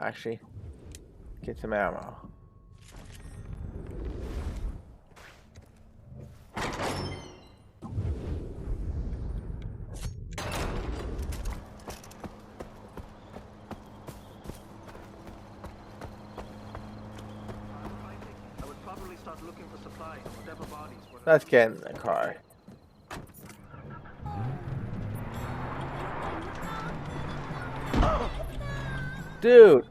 Actually, get some ammo. I would probably start looking for supplies, whatever bodies were. Let's get in the car. Dude,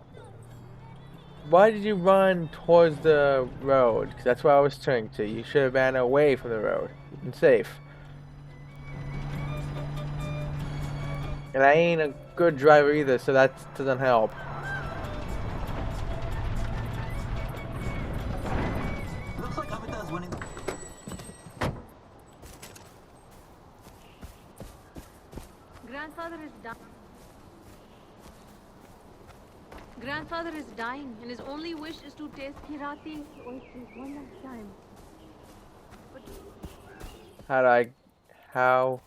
why did you run towards the road? Because that's where I was turning to. You should have ran away from the road. You've been safe. And I ain't a good driver either, so that doesn't help. Looks like Amita is winning. Grandfather is dying. Grandfather is dying, and his only wish is to taste Kirati oysters one last time. How?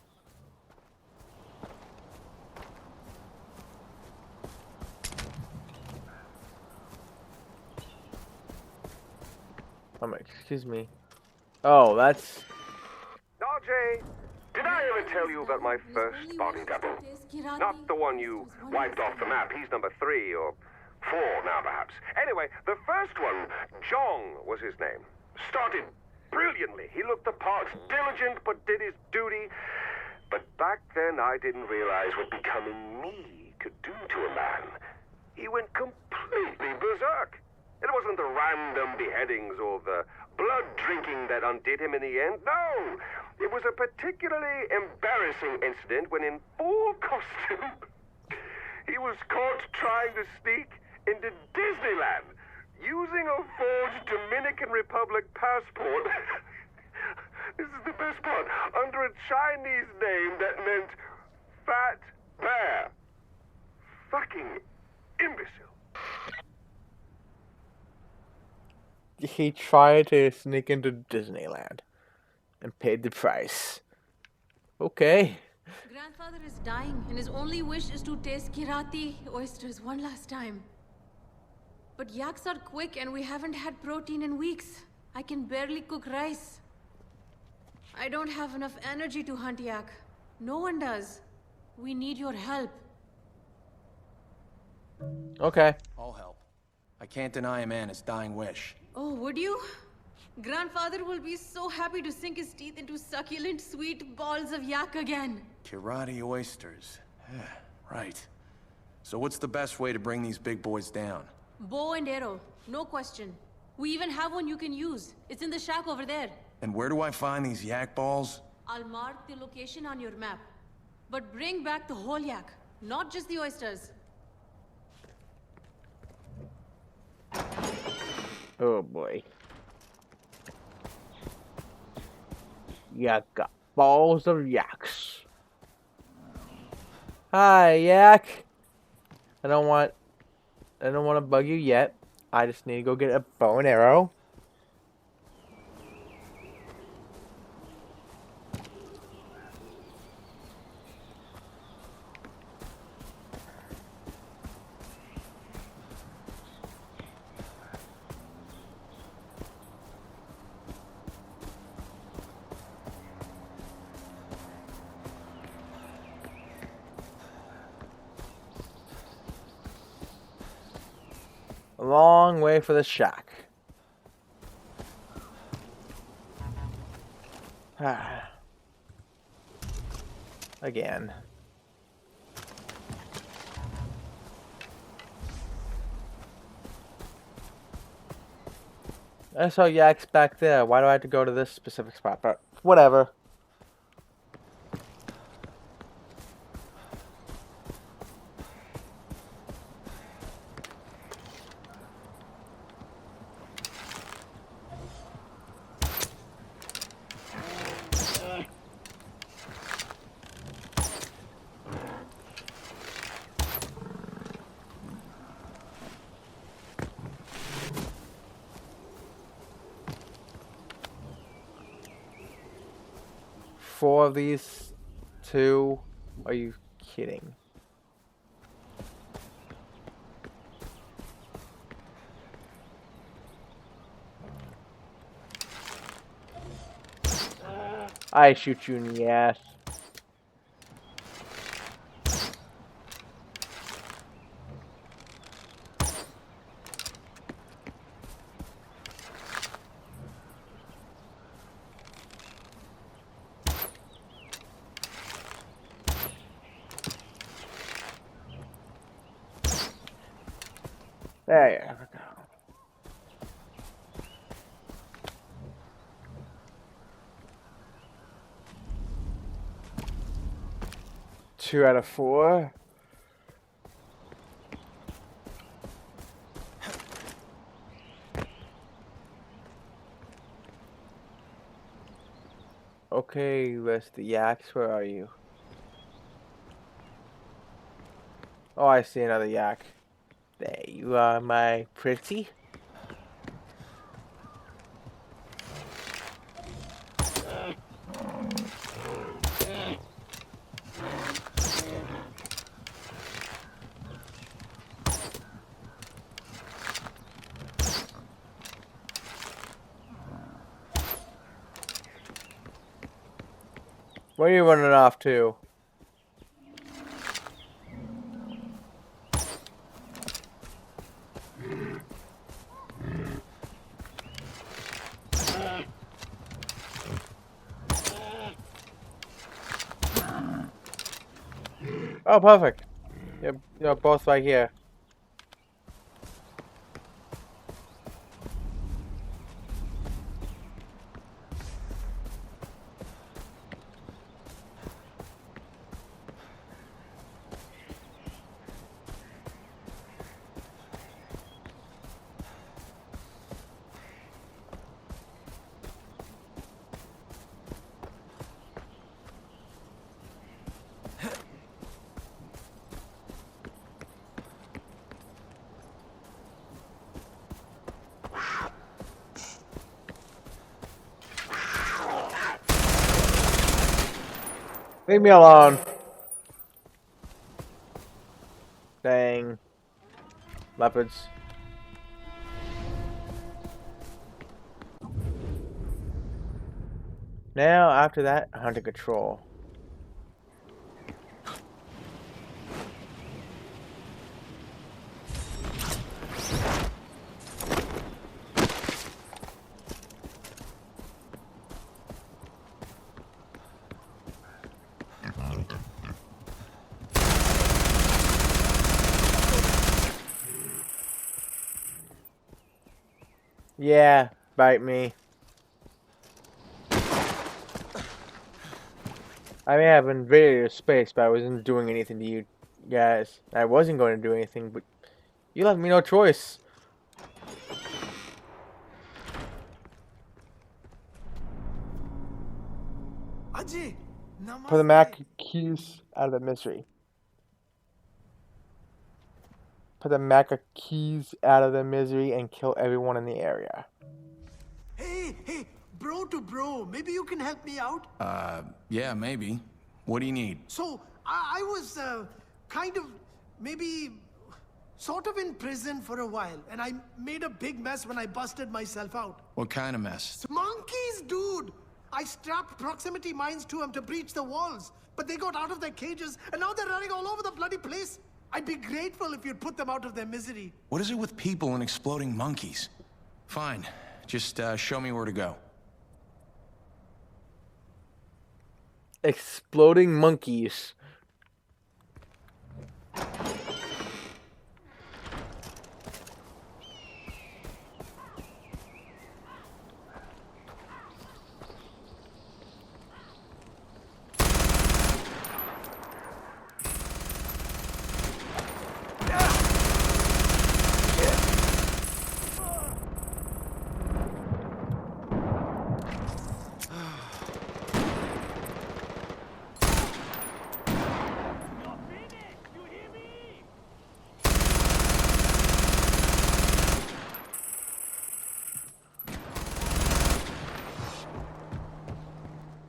Excuse me. Oh, that's... RJ, did I ever tell you about my first body double? Not the one you wiped off the map. He's number 3 or 4 now, perhaps. Anyway, the first one, Jong was his name. Started brilliantly. He looked the part, diligent, but did his duty. But back then, I didn't realize what becoming me could do to a man. He went completely berserk. It wasn't the random beheadings or the blood drinking that undid him in the end. No! It was a particularly embarrassing incident when in full costume, he was caught trying to sneak into Disneyland using a forged Dominican Republic passport. This is the best part. Under a Chinese name that meant Fat Bear. Fucking imbecile. He tried to sneak into Disneyland and paid the price. Okay. Grandfather is dying, and his only wish is to taste Kirati oysters one last time. But yaks are quick, and we haven't had protein in weeks. I can barely cook rice. I don't have enough energy to hunt yak. No one does. We need your help. Okay. I'll help. I can't deny a man his dying wish. Oh, would you? Grandfather will be so happy to sink his teeth into succulent, sweet balls of yak again. Kirati oysters. Right. So what's the best way to bring these big boys down? Bow and arrow, no question. We even have one you can use. It's in the shack over there. And where do I find these yak balls? I'll mark the location on your map. But bring back the whole yak, not just the oysters. Oh boy. Yak got balls of yaks. Hi, yak. I don't want to bug you yet. I just need to go get a bow and arrow. A long way for the shack. Again. I saw yaks back there. Why do I have to go to this specific spot? But whatever. Four of these? 2? Are you kidding? I shoot you in the ass. There you go. 2 out of 4. Okay, rest the yaks. Where are you? Oh, I see another yak. There you are, my pretty. Where are you running off to? Oh, perfect. You're both right here. Leave me alone. Dang. Leopards. Now, after that, hunter control. Yeah, bite me. I may have invaded your space, but I wasn't doing anything to you guys. I wasn't going to do anything, but you left me no choice. Ajay, Put the Mac keys out of the misery. Put the Mac keys out of the misery and kill everyone in the area. Hey, bro to bro, maybe you can help me out? Yeah, maybe. What do you need? So, I was kind of, maybe, sort of in prison for a while, and I made a big mess when I busted myself out. What kind of mess? Monkeys, dude! I strapped proximity mines to them to breach the walls, but they got out of their cages, and now they're running all over the bloody place. I'd be grateful if you'd put them out of their misery. What is it with people and exploding monkeys? Fine. Just show me where to go. Exploding monkeys.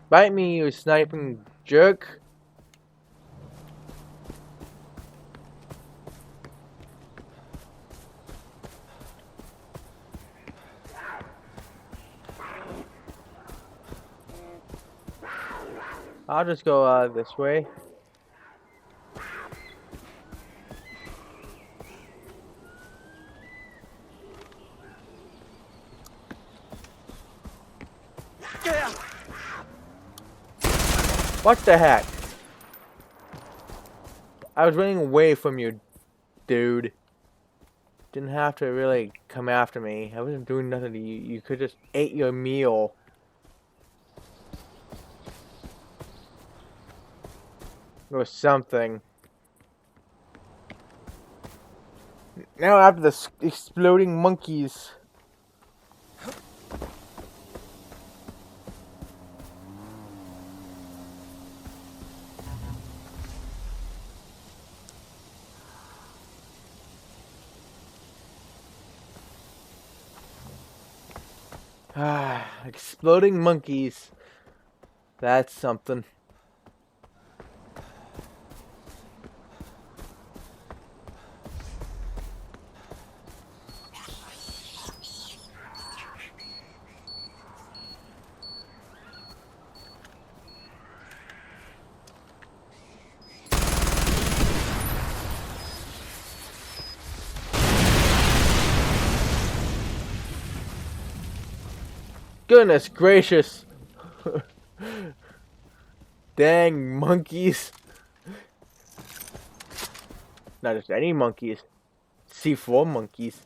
Bite me, you sniping jerk. I'll just go this way. What the heck? I was running away from you, dude. Didn't have to really come after me. I wasn't doing nothing to you. You could just ate your meal. Or something. Now after the exploding monkeys. Ah, exploding monkeys. That's something. Goodness gracious. Dang monkeys. Not just any monkeys. C4 monkeys.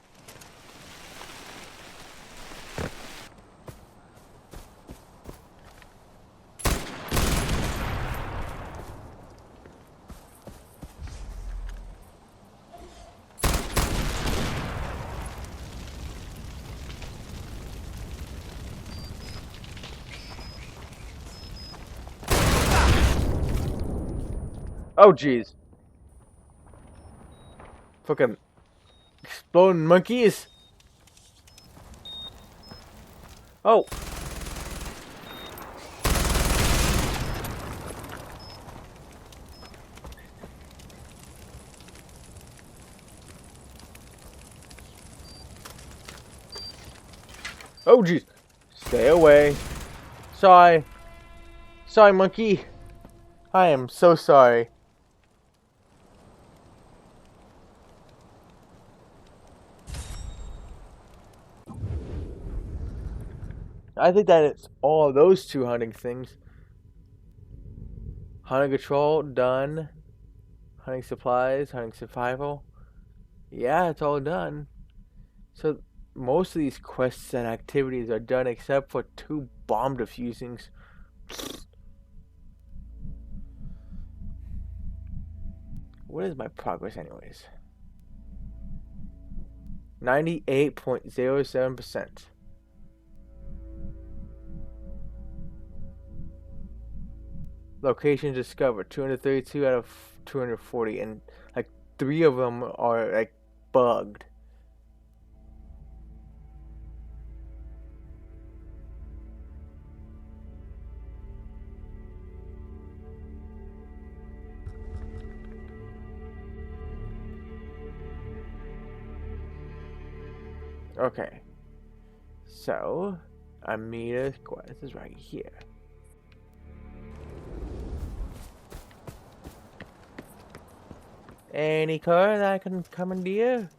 Oh jeez. Fucking exploding monkeys. Oh. Oh jeez. Stay away. Sorry. Sorry, monkey. I am so sorry. I think that it's all those two hunting things. Hunting control, done. Hunting supplies, hunting survival. Yeah, it's all done. So most of these quests and activities are done except for 2 bomb defusings. What is my progress anyways? 98.07%. Locations discovered 232 out of 240, and like 3 of them are like bugged. Okay, so Amita's quest is right here. Any car that I can commandeer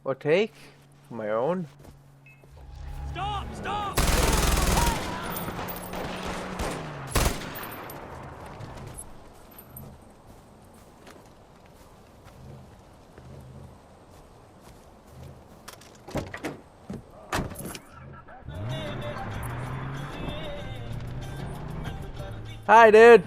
or take for my own? Stop! Stop! Hi, dude.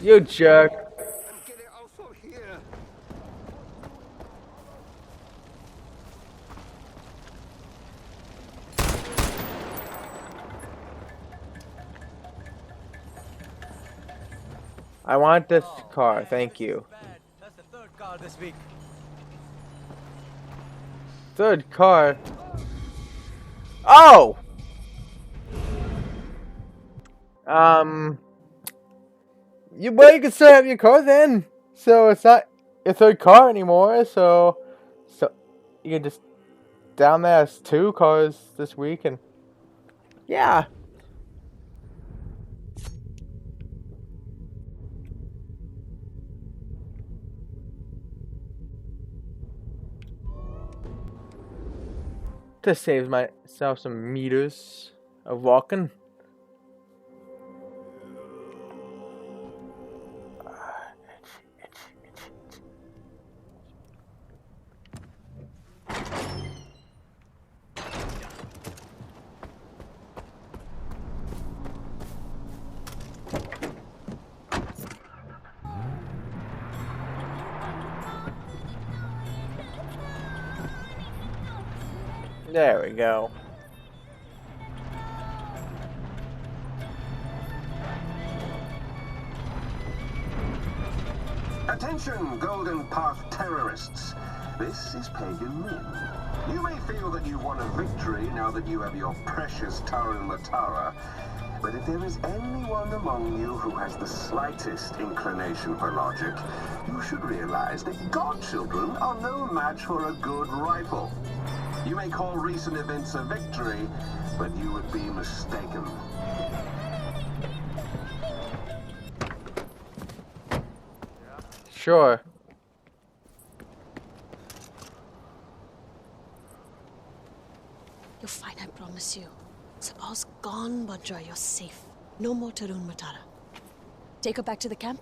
You jerk. I want this car, thank you. That's the 3rd car this week. 3rd car? Oh! you can still have your car then. So it's not your third car anymore. So you can just down there as 2 cars this week, and yeah. This saves myself some meters of walking. There we go. Attention, Golden Path terrorists. This is Pagan Min. You may feel that you've won a victory now that you have your precious Tarun Matara. But if there is anyone among you who has the slightest inclination for logic, you should realize that godchildren are no match for a good rifle. You may call recent events a victory, but you would be mistaken. Sure. You're fine, I promise you. Sabhal's gone, Bajra. You're safe. No more Tarun Matara. Take her back to the camp.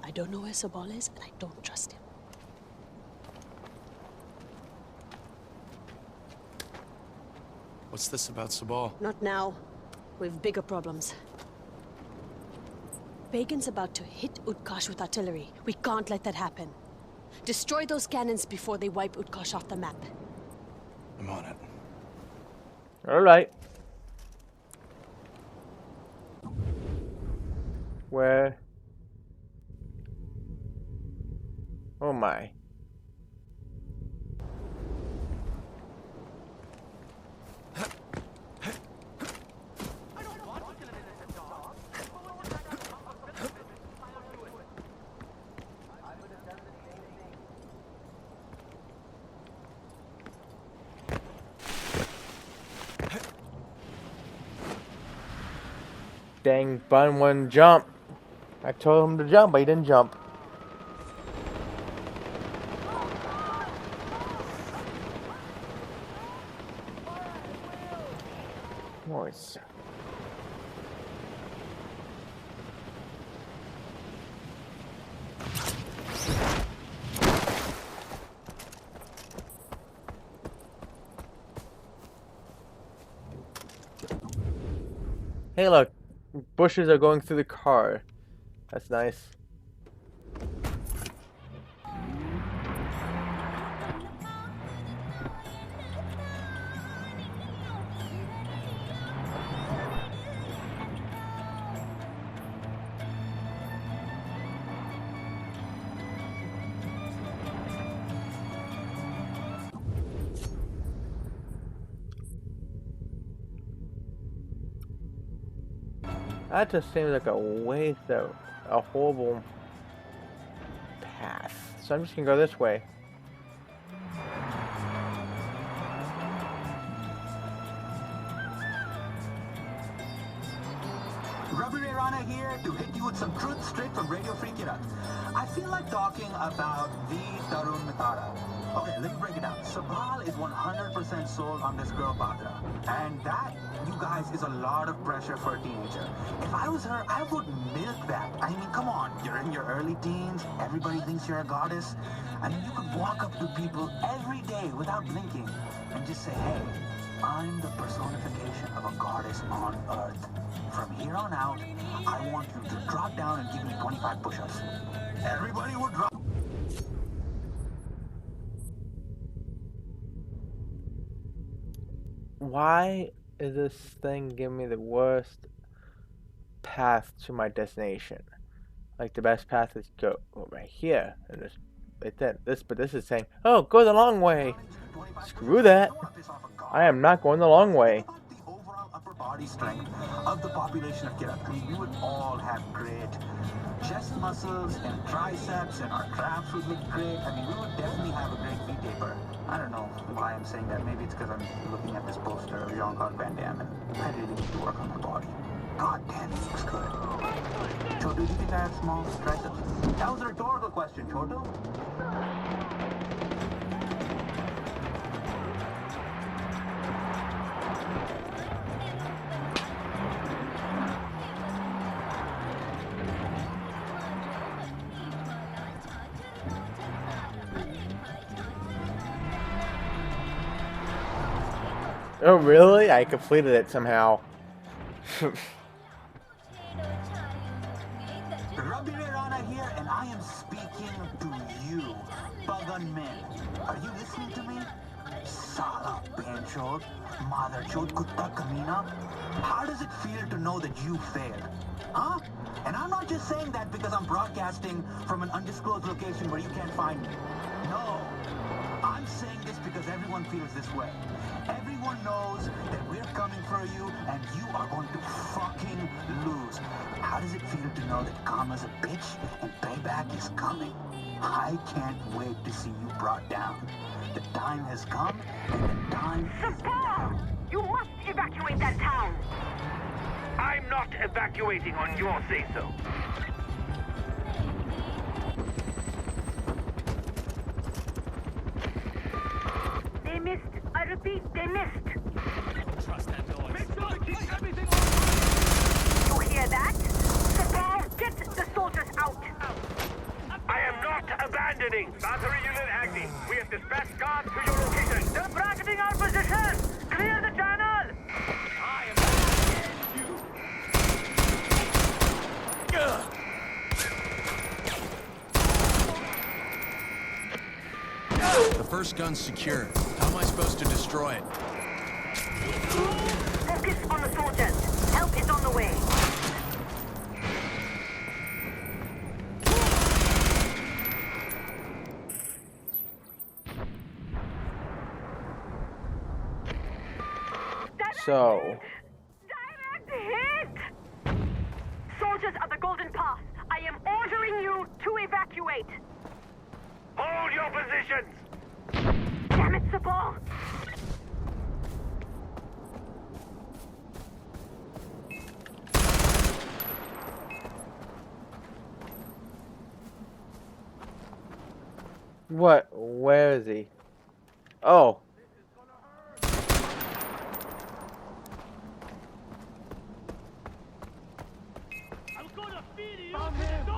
I don't know where Sabhal is, and I don't trust him. What's this about Sabal? Not now. We've bigger problems. Pagan's about to hit Utkarsh with artillery. We can't let that happen. Destroy those cannons before they wipe Utkarsh off the map. I'm on it. Alright. Where? Oh my. Dang, Bun wouldn't jump. I told him to jump, but he didn't jump. Nice. Hey, look. Bushes are going through the car. That's nice. That just seems like a waste of a horrible path. So I'm just gonna go this way. Ravi Rana here to hit you with some truth straight from Radio Free Kirat. I feel like talking about the Tarun Matara. Okay, let me break it down. Sabhal is 100% sold on this girl Batra. And that, you guys, is a lot of pressure for a teenager. If I was her, I would milk that. I mean, come on, you're in your early teens, everybody thinks you're a goddess. I mean, you could walk up to people every day without blinking and just say, hey, I'm the personification of a goddess on Earth. From here on out, I want you to drop down and give me 25 push-ups. Everybody would drop. Why is this thing giving me the worst path to my destination? Like the best path is go right here, and this right then. But this is saying, oh, go the long way. Screw that. I am not going the long way. body strength of the population of Kirat. I mean, we would all have great chest muscles and triceps, and our traps would look great. I mean, we would definitely have a great V-taper. I don't know why I'm saying that. Maybe it's because I'm looking at this poster of Jean-Claude Van Damme, and I really need to work on my body. God damn, it looks good. Chotu, do you think I have small triceps? That was a rhetorical question, Chotu. Oh, really? I completed it somehow. Rabi Rana here, and I am speaking to you, Pagan men. Are you listening to me? Sala Benchod, Mother Chod Kutta Kamina. How does it feel to know that you failed? Huh? And I'm not just saying that because I'm broadcasting from an undisclosed location where you can't find me. No. I'm saying this because everyone feels this way. Everyone knows that we're coming for you, and you are going to fucking lose. How does it feel to know that karma's a bitch and payback is coming? I can't wait to see you brought down. The time has come, and the time is now. You must evacuate that town! I'm not evacuating on your say-so. They missed. I repeat, they missed. Don't trust that noise. Make sure to keep everything You hear that? Sabal, get the soldiers out! I am not abandoning. Battery unit acting. We have dispatched guards to your location. They're bracketing our position! Clear the channel! I am you. The first gun's secure. How am I supposed to destroy it? Focus on the soldiers. Help is on the way. So, Direct hit! Soldiers of the Golden Path, I am ordering you to evacuate. Hold your positions. Damn it, Sabal! what? Where is he? Oh. I'm gonna feed you. Open the door.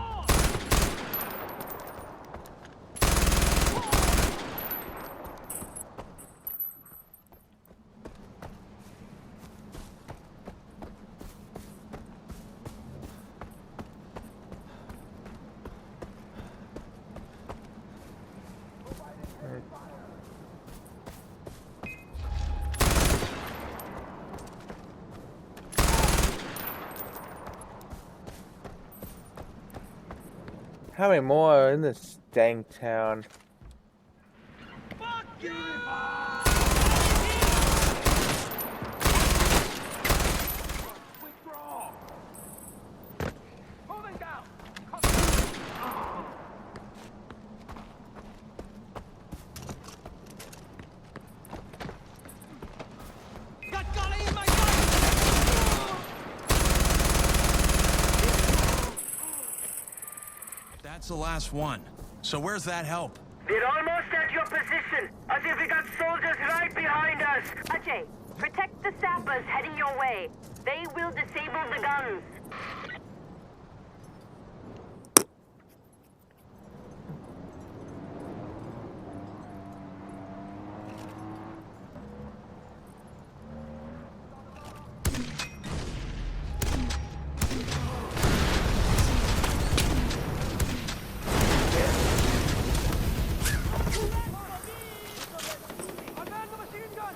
How many more are in this dang town? Fuck you! Withdraw. Moving down. Got Golly in my gun! That's the last one. So where's that help? We're almost at your position. As if we got soldiers right behind us. Ajay, protect the sappers heading your way. They will disable the guns. Unman the machine gun!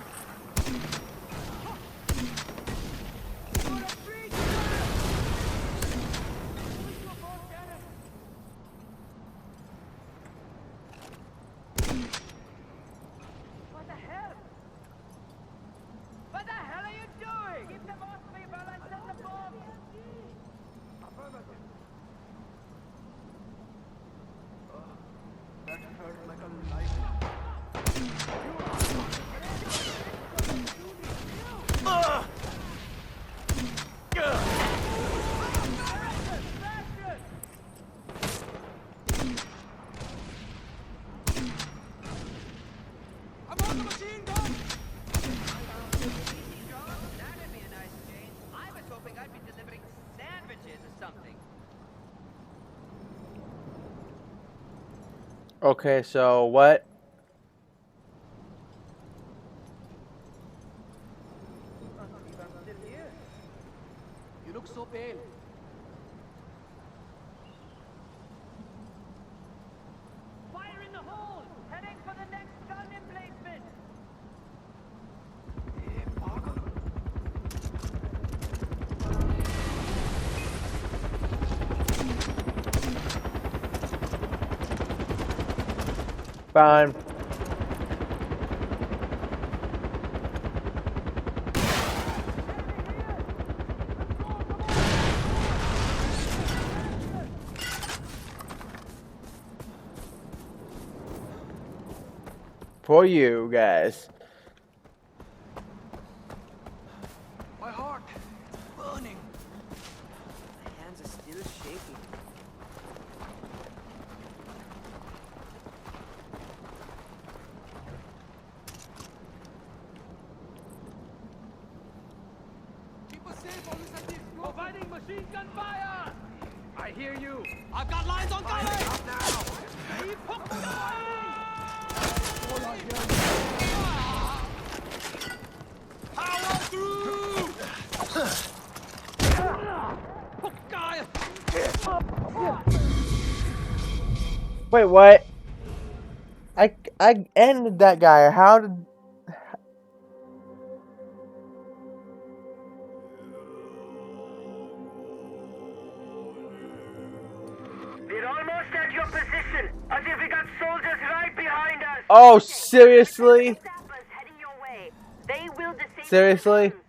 Okay, so what? You look so pale. Fire in the hole! Heading for the next gun emplacement! Fine. For you guys. My heart, it's burning. My hands are still shaking. Keep us safe, Officer Steve. Providing machine gun fire! I hear you. I've got lines on guard. Up now. Keep hooked going! Power through. Hook guy! Wait, what? I ended that guy. How did? We're almost at your position, as if we got soldiers right behind us. Oh, seriously? Sappers heading your way. They will disable Seriously? the guns.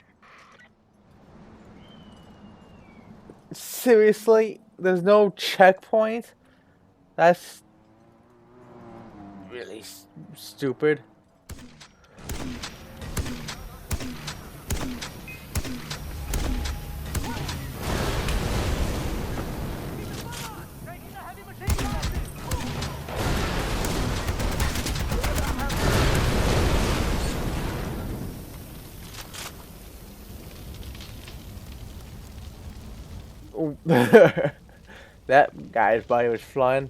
Seriously? There's no checkpoint? That's really stupid. Taking the heavy machine gun! Oh. That guy's body was flying.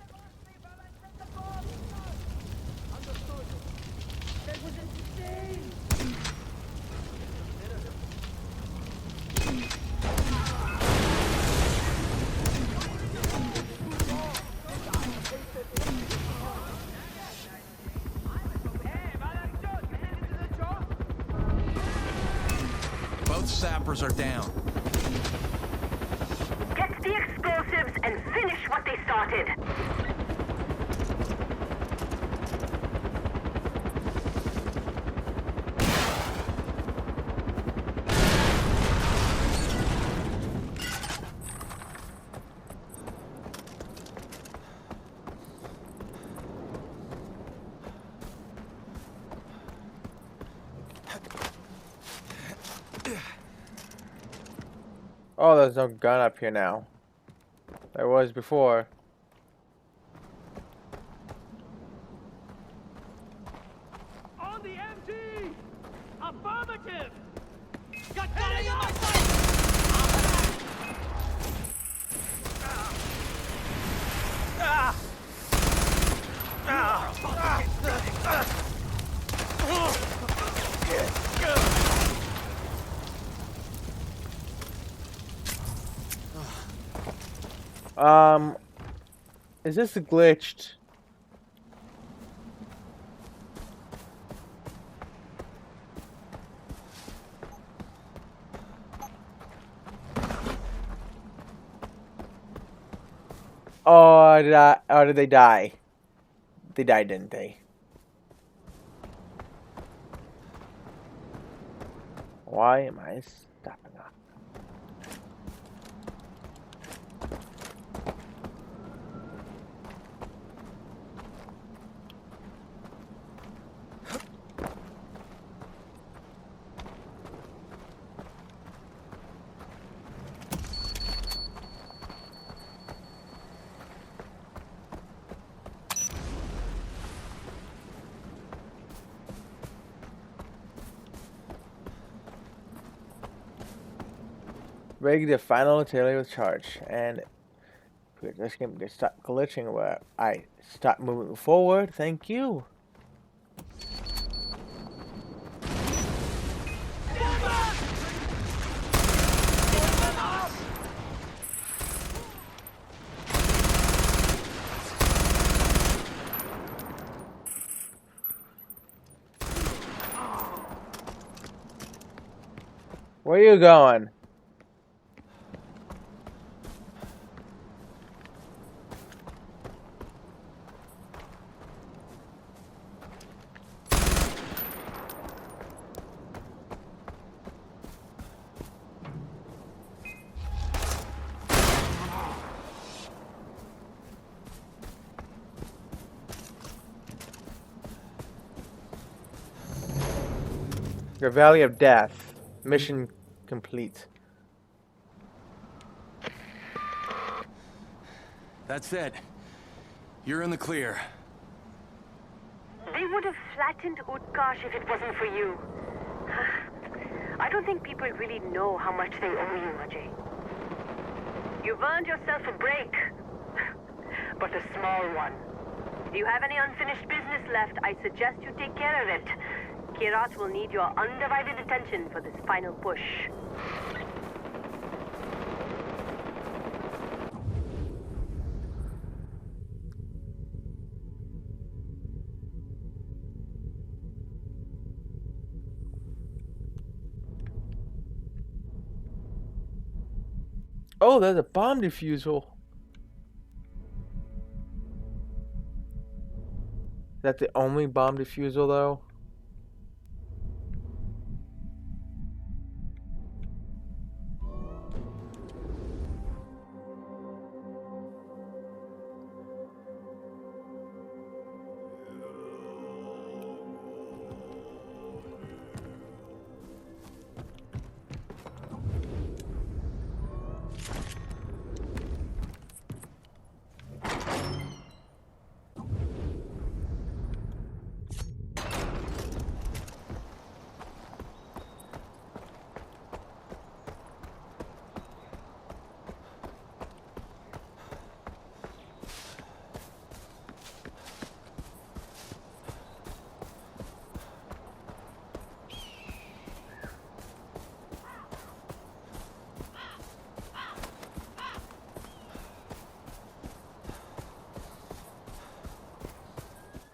Both sappers are down. Get the explosives and finish what they started. Oh, there's no gun up here now. There was before. On the MG! Affirmative! Got gunning in my sight. Is this glitched? Oh, did they die? They died, didn't they? Why am I stopping up? Rig the final artillery with charge and This game can stop glitching where I stop moving forward. Thank you. Where are you going? The Valley of Death. Mission complete. That's it. You're in the clear. They would have flattened Utkarsh if it wasn't for you. I don't think people really know how much they owe you, Ajay. You've earned yourself a break. But a small one. If you have any unfinished business left, I suggest you take care of it. Kyrat will need your undivided attention for this final push. Oh, there's a bomb defusal. Is that the only bomb defusal, though?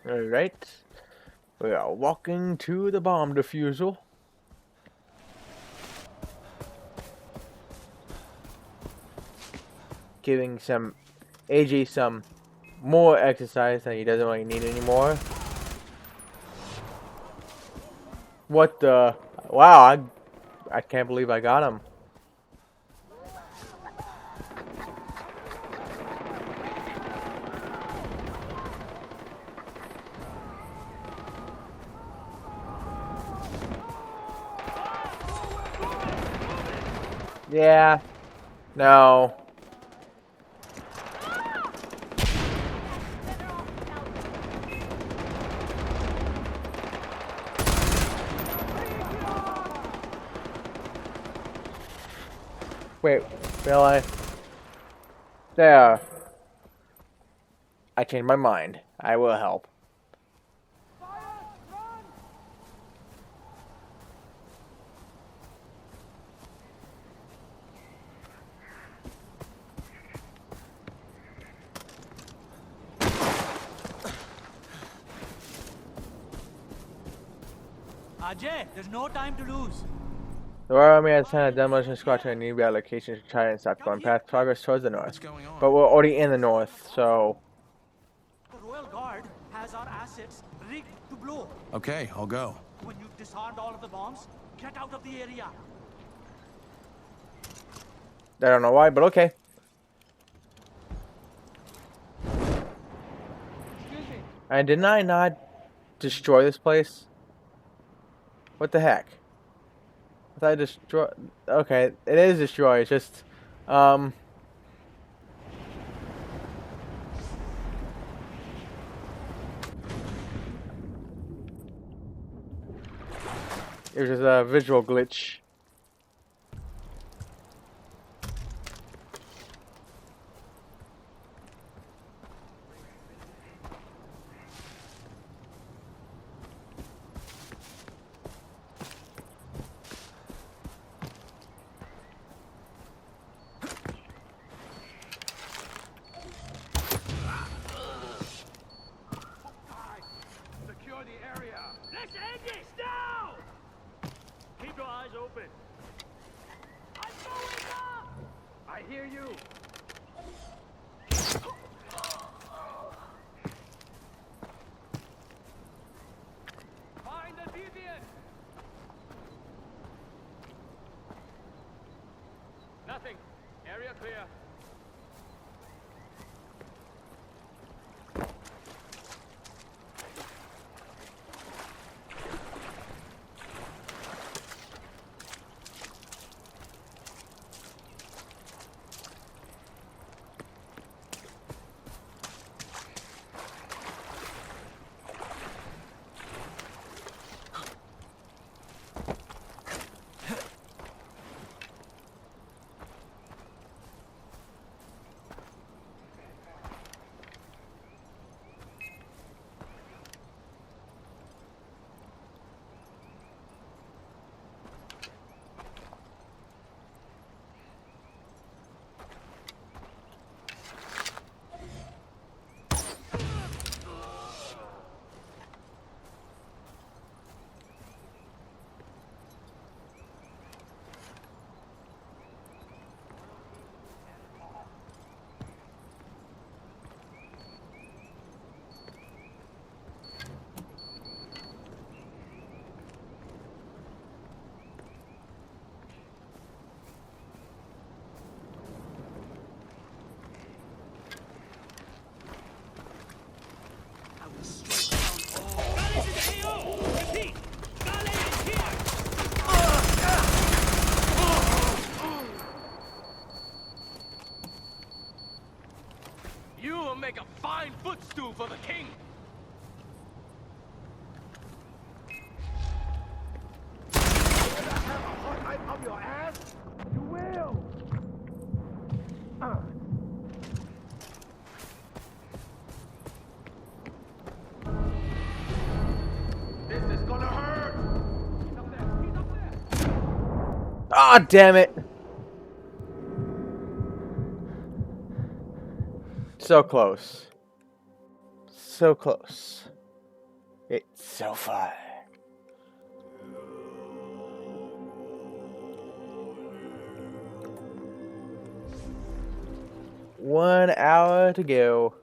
Alright. We are walking to the bomb defusal. Giving AJ some more exercise that he doesn't really need anymore. What the? Wow, I can't believe I got him. Yeah. No. Wait, really? There. I changed my mind. I will help. Ajay, there's no time to lose. The Royal Army has sent a demolition squad to a nearby location to try and stop going past progress towards the north. But we're already in the north, so... The Royal Guard has our assets rigged to blow. Okay, I'll go. When you've disarmed all of the bombs, get out of the area. I don't know why, but okay. And didn't I not destroy this place? What the heck? I thought I destroyed... Okay, it is destroyed, it's just... It was just a visual glitch. Nothing. Area clear. You will make a fine footstool for the king. Up your ass? You will. This is gonna hurt. He's up there. He's up there. Ah, damn it! So close. So close. It's so far. One hour to go.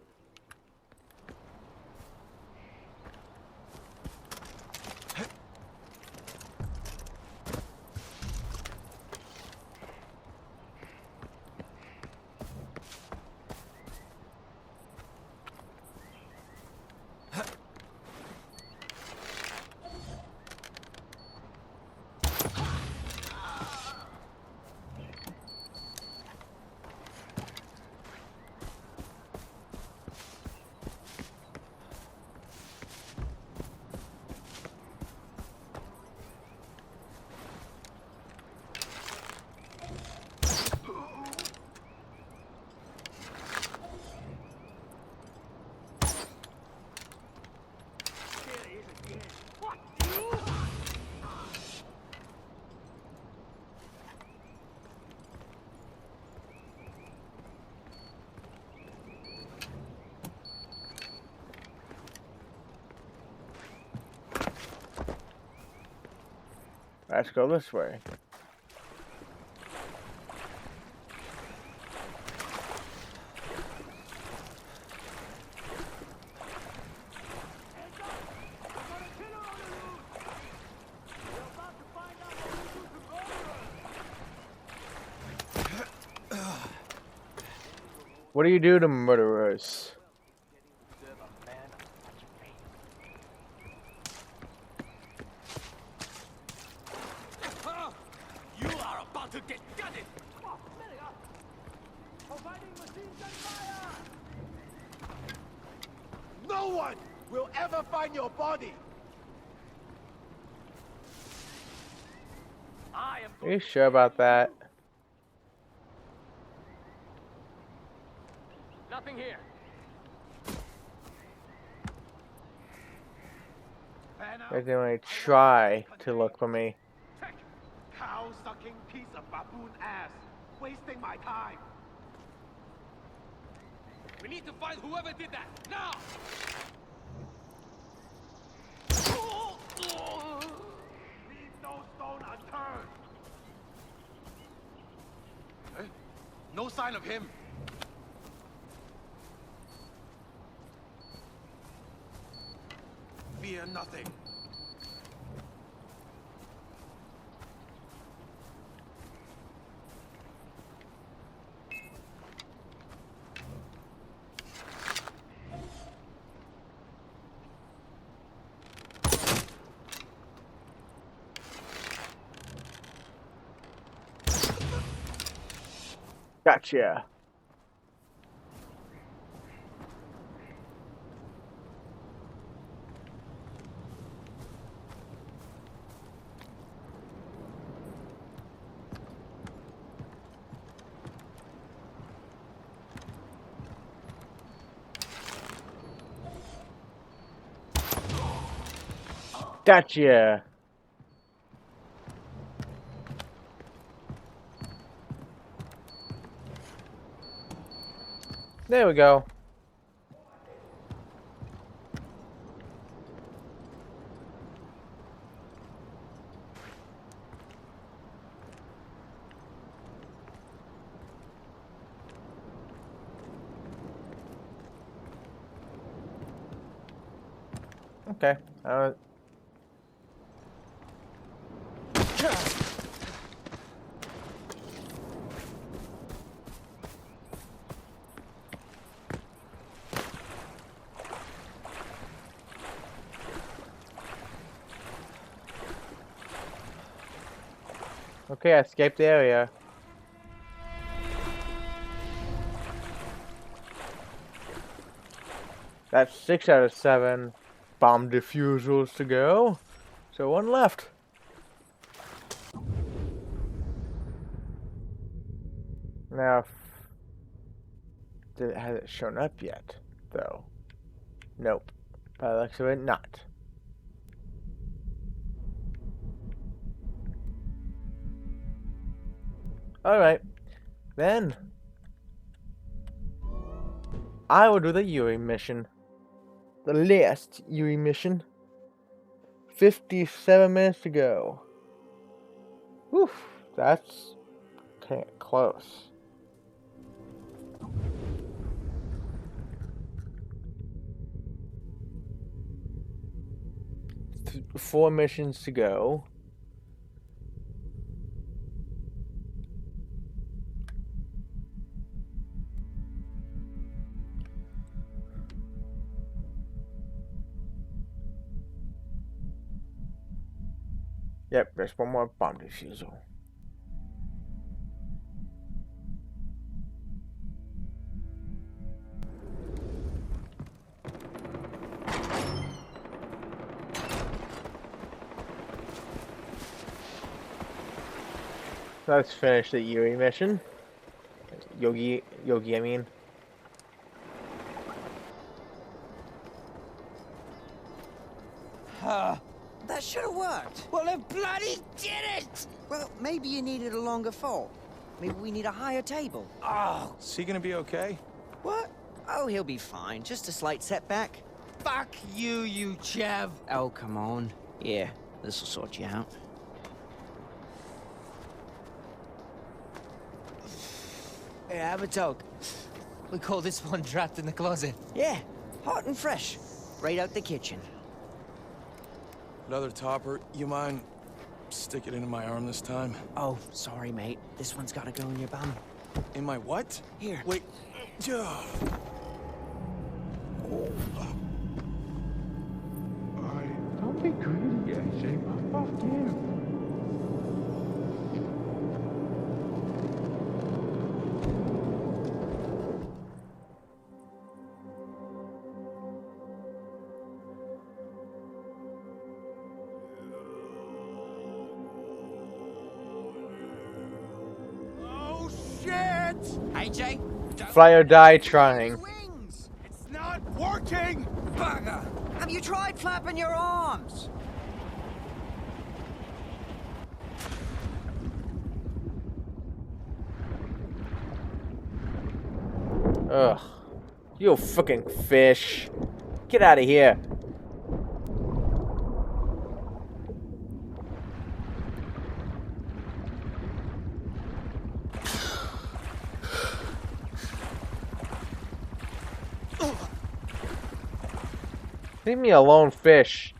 Let's go this way. What do you do to murderers? You are about to get gutted. Providing machine gun fire. No one will ever find your body. I am. Are you sure about that? Nothing here. They're gonna try to look for me. Cow-sucking piece of baboon ass. Wasting my time. We need to find whoever did that now. Leave no stone unturned. Eh? No sign of him. Fear nothing. Gotcha. Gotcha. There we go. Okay. Okay, I escaped the area. That's 6 out of 7 bomb defusals to go. So 1 left. Now, has it shown up yet, though? Nope. By the looks of it, not. Alright. Then, I will do the Yuri mission. The last Yuri mission. 57 minutes to go. Whew, that's kind of close. Four missions to go. Yep, there's 1 more bomb defusal. Let's finish the Yuri mission. Yogi, I mean. That should have worked. Well, it bloody did it! Well, maybe you needed a longer fall. Maybe we need a higher table. Oh, Is he gonna be okay? What? Oh, he'll be fine. Just a slight setback. fuck you, you Chev. Oh, come on. Yeah, this'll sort you out. Hey, have a toke. We call this one trapped in the closet. Yeah, hot and fresh. Right out the kitchen. Another topper. You mind stick it into my arm this time? Oh, sorry, mate. This one's gotta go in your bum. In my what? Here. Wait. Don't be greedy, AJ. Fuck you. Oh, shit! AJ? Fly or die trying. Wings! It's not working! Bugger! Have you tried flapping your arms? Ugh. You fucking fish. Get out of here. Leave me alone, fish.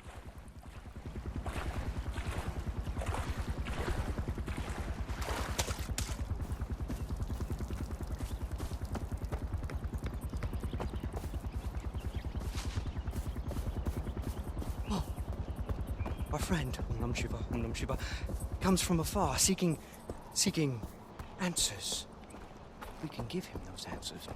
Our friend, Om Nam Shiva, comes from afar, seeking answers. We can give him those answers.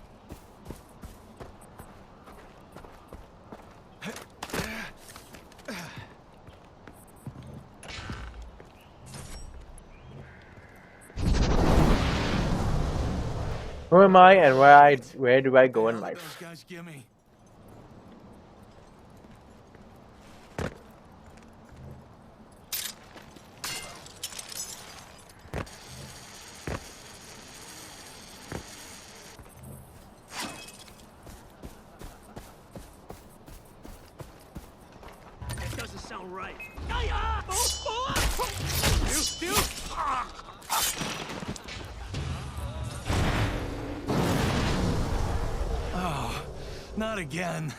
Who am I and where do I go in life? Those guys give me. That doesn't sound right. Oh, not again.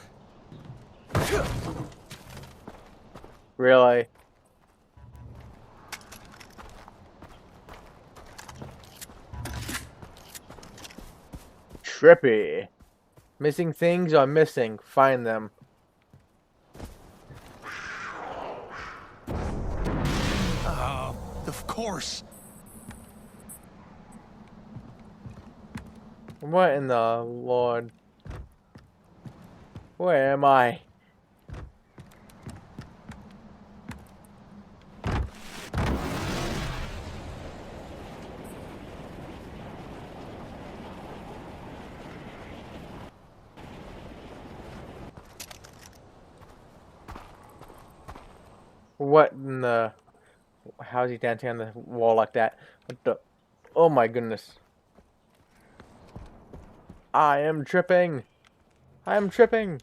Really? Trippy. Missing things are missing. Find them. Oh, of course. What in the Lord? Where am I? What in the... How is he dancing on the wall like that? What the... Oh my goodness. I am tripping. I am tripping.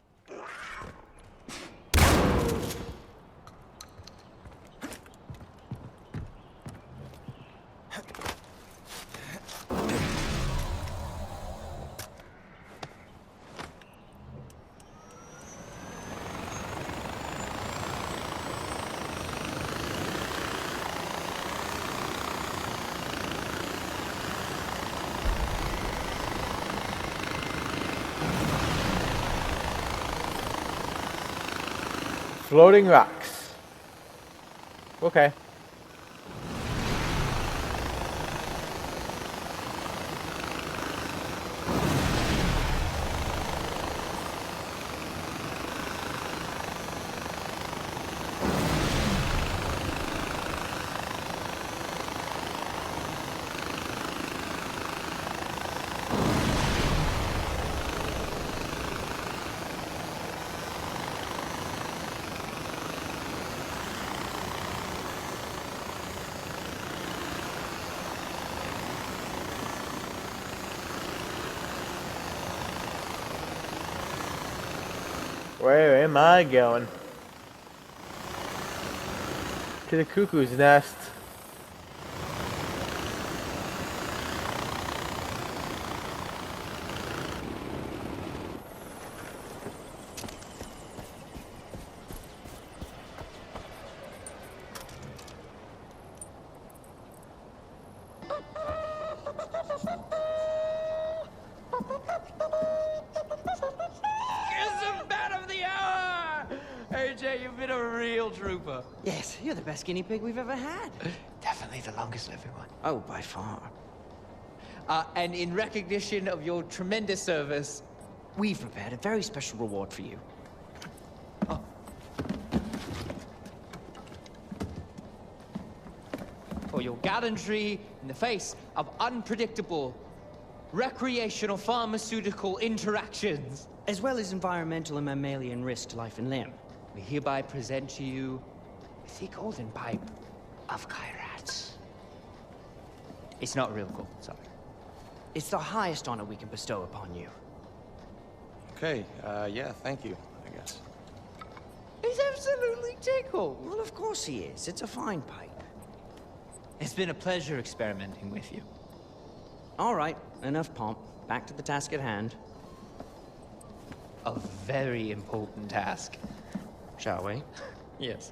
Floating rocks. Okay. Where am I going? To the cuckoo's nest. AJ, you've been a real trooper. Yes, you're the best guinea pig we've ever had. Definitely the longest living one. Oh, by far. And in recognition of your tremendous service, we've prepared a very special reward for you. Oh. For your gallantry in the face of unpredictable recreational pharmaceutical interactions. As well as environmental and mammalian risk to life and limb. We hereby present to you the golden pipe of Kyrat. It's not real gold, sorry. It's the highest honor we can bestow upon you. Okay, yeah, thank you, I guess. He's absolutely tickled. Well, of course he is. It's a fine pipe. It's been a pleasure experimenting with you. All right, enough pomp. Back to the task at hand. A very important task. Shall we? Yes.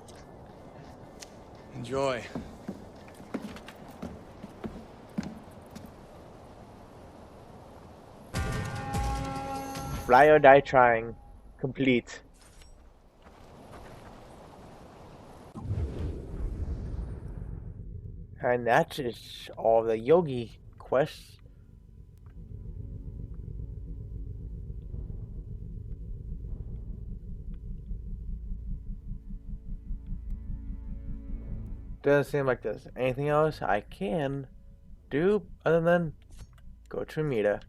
Enjoy. Fly or die trying. Complete. And that is all the yogi quests. Doesn't seem like there's anything else I can do other than go to Amita.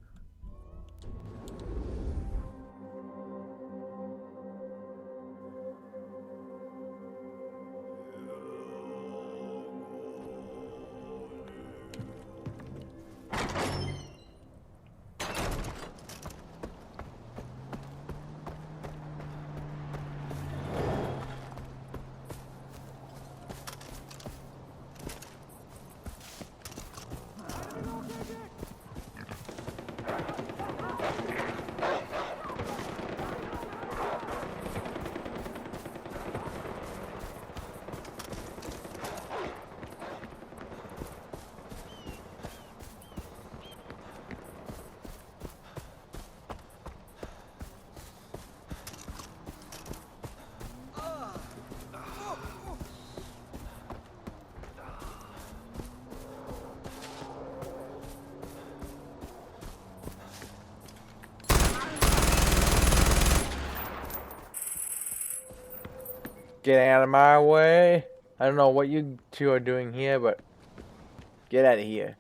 Get out of my way. I don't know what you two are doing here, but get out of here.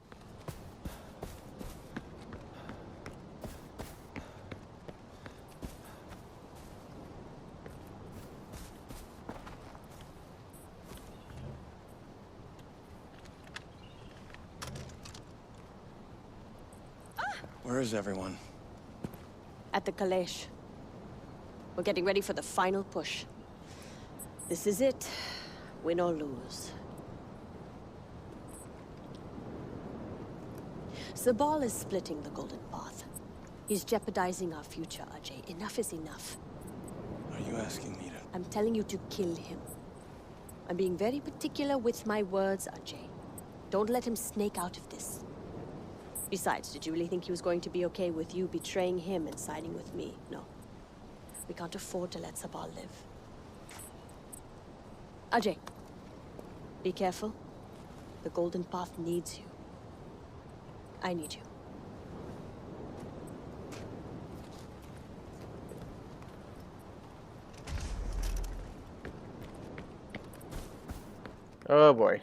Where is everyone? At the Kalesh. We're getting ready for the final push. This is it. Win or lose. Sabal is splitting the Golden Path. He's jeopardizing our future, Ajay. Enough is enough. Are you asking me to... I'm telling you to kill him. I'm being very particular with my words, Ajay. Don't let him snake out of this. Besides, did you really think he was going to be okay with you betraying him and siding with me? No. We can't afford to let Sabal live. Ajay, be careful. The Golden Path needs you. I need you. Oh boy.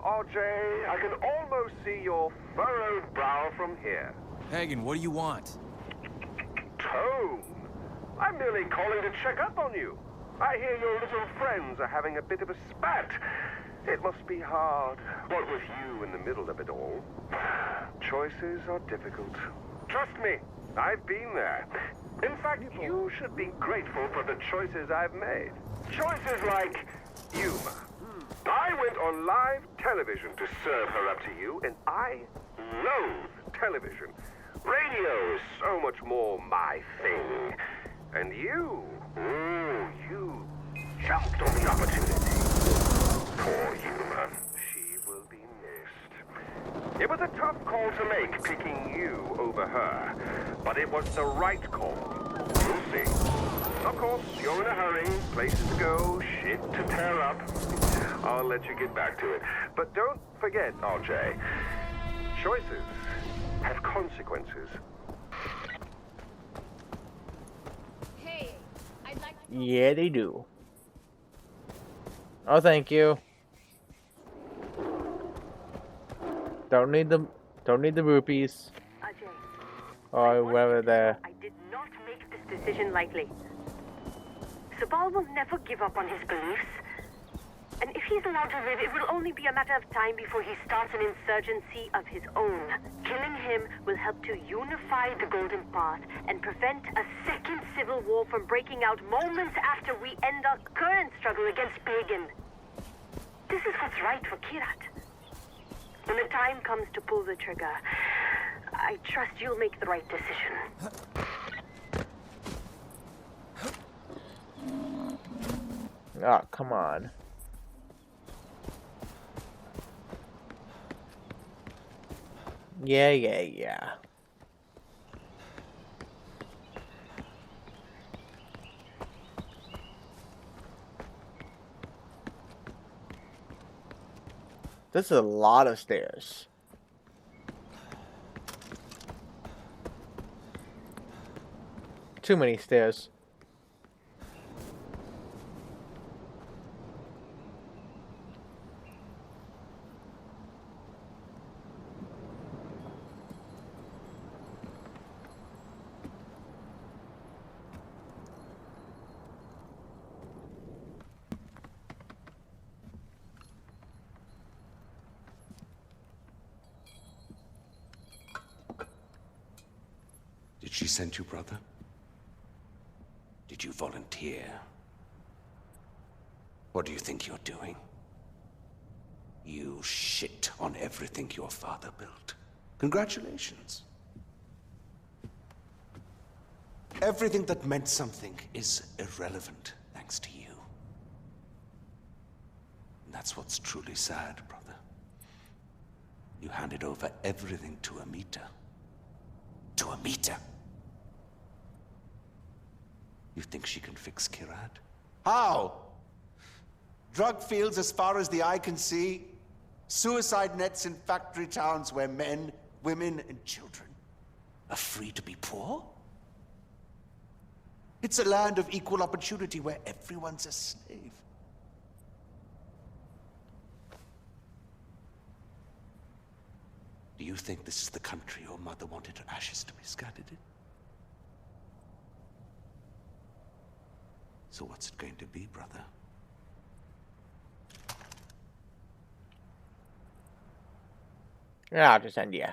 RJ, I can almost see your furrowed brow from here. Hagen, what do you want? Tone. I'm merely calling to check up on you. I hear your little friends are having a bit of a spat. It must be hard, what with you in the middle of it all. Choices are difficult. Trust me, I've been there. In fact, you should be grateful for the choices I've made. Choices like humor. I went on live television to serve her up to you, and I loathe television. Radio is so much more my thing. And you, you jumped on the opportunity. Poor Yuma. She will be missed. It was a tough call to make, picking you over her. But it was the right call. You'll see. Of course, you're in a hurry, places to go, shit to tear up. I'll let you get back to it. But don't forget, RJ, choices have consequences. Hey, I'd like to... Yeah, they do. Oh, thank you. Don't need the rupees. Ajay, Or whatever there. I did not make this decision lightly. Sabal will never give up on his beliefs. And if he's allowed to live, it will only be a matter of time before he starts an insurgency of his own. Killing him will help to unify the Golden Path and prevent a second civil war from breaking out moments after we end our current struggle against Pagan. This is what's right for Kyrat. When the time comes to pull the trigger, I trust you'll make the right decision. Oh, come on. Yeah. This is a lot of stairs. Too many stairs. Did she send you, brother? Did you volunteer? What do you think you're doing? You shit on everything your father built. Congratulations. Everything that meant something is irrelevant thanks to you. And that's what's truly sad, brother. You handed over everything to Amita. To Amita. You think she can fix Kyrat? How? Drug fields as far as the eye can see. Suicide nets in factory towns where men, women, and children are free to be poor? It's a land of equal opportunity where everyone's a slave. Do you think this is the country your mother wanted her ashes to be scattered in? So what's it going to be, brother? Yeah, I'll just end you.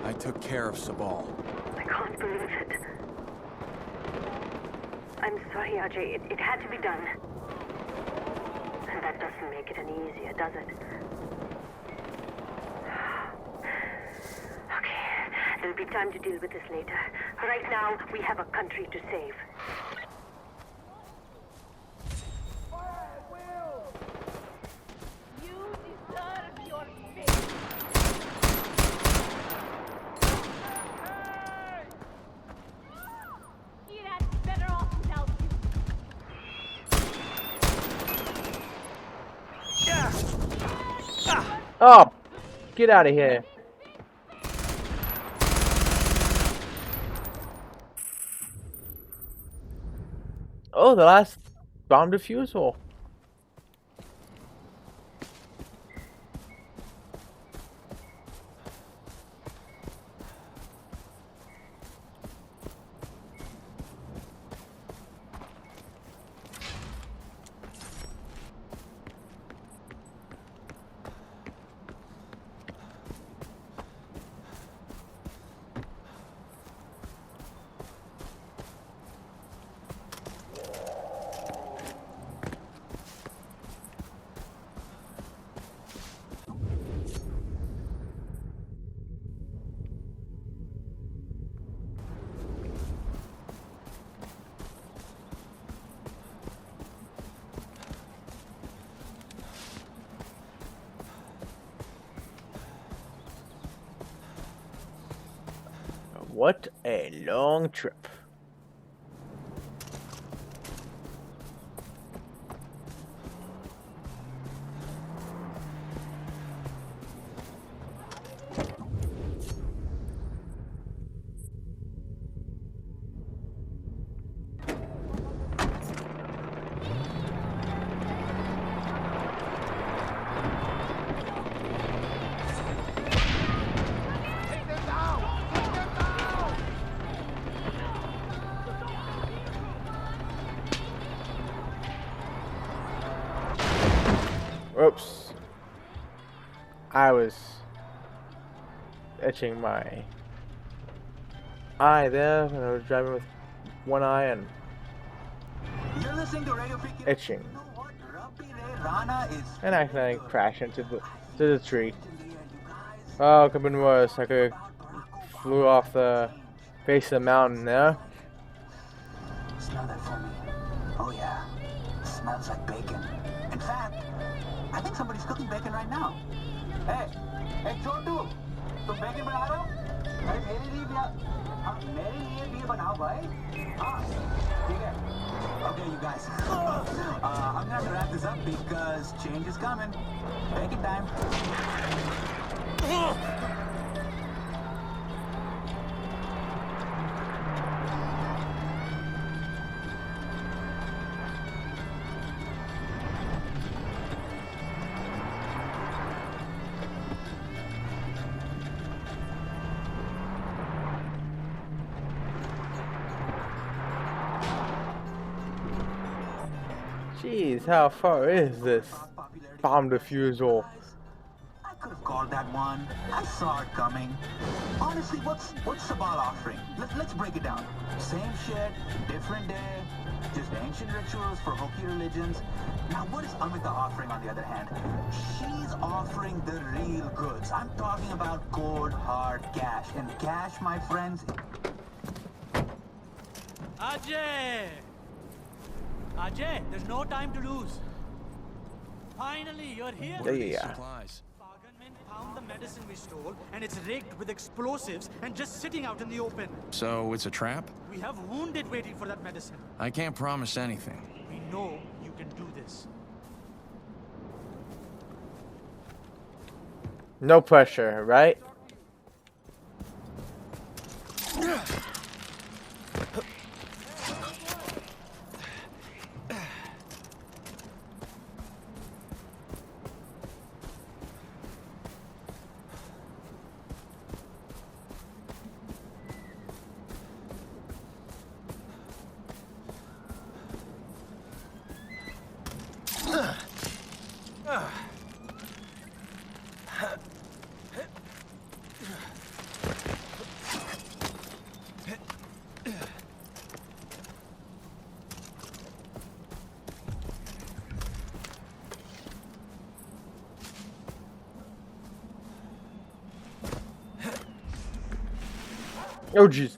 I took care of Sabal. I can't believe it. I'm sorry, Ajay. It had to be done. And that doesn't make it any easier, does it? Okay, there'll be time to deal with this later. Right now, we have a country to save. Oh, get out of here. Oh, the last bomb defusal. What a long trip. Oops. I was etching my eye there when I was driving with one eye and etching. And I accidentally crashed into the tree. Oh, could have been worse. I could have flew off the face of the mountain there. Smell that for me. Oh yeah. Smells like bacon. bacon. In fact, I think somebody's cooking bacon right now. Hey, Chotu, तुम bacon बना रहे हो? अरे मेरे लिए भी बनाओ भाई. हाँ, ठीक है. Okay, you guys. I'm gonna wrap this up because change is coming. Bacon time. Jeez, how far is this bomb defusal? I could have called that one. I saw it coming. Honestly, what's Sabal offering? Let's break it down. Same shit, different day, just ancient rituals for Hoki religions. Now, what is Amita offering on the other hand? She's offering the real goods. I'm talking about cold, hard cash. And cash, my friends... Ajay! Ajay, there's no time to lose. Finally, you're here. Yeah. Bargainmen found the medicine we stole, and it's rigged with explosives and just sitting out in the open. So it's a trap? We have wounded waiting for that medicine. I can't promise anything. We know you can do this. No pressure, right? Oh jeez.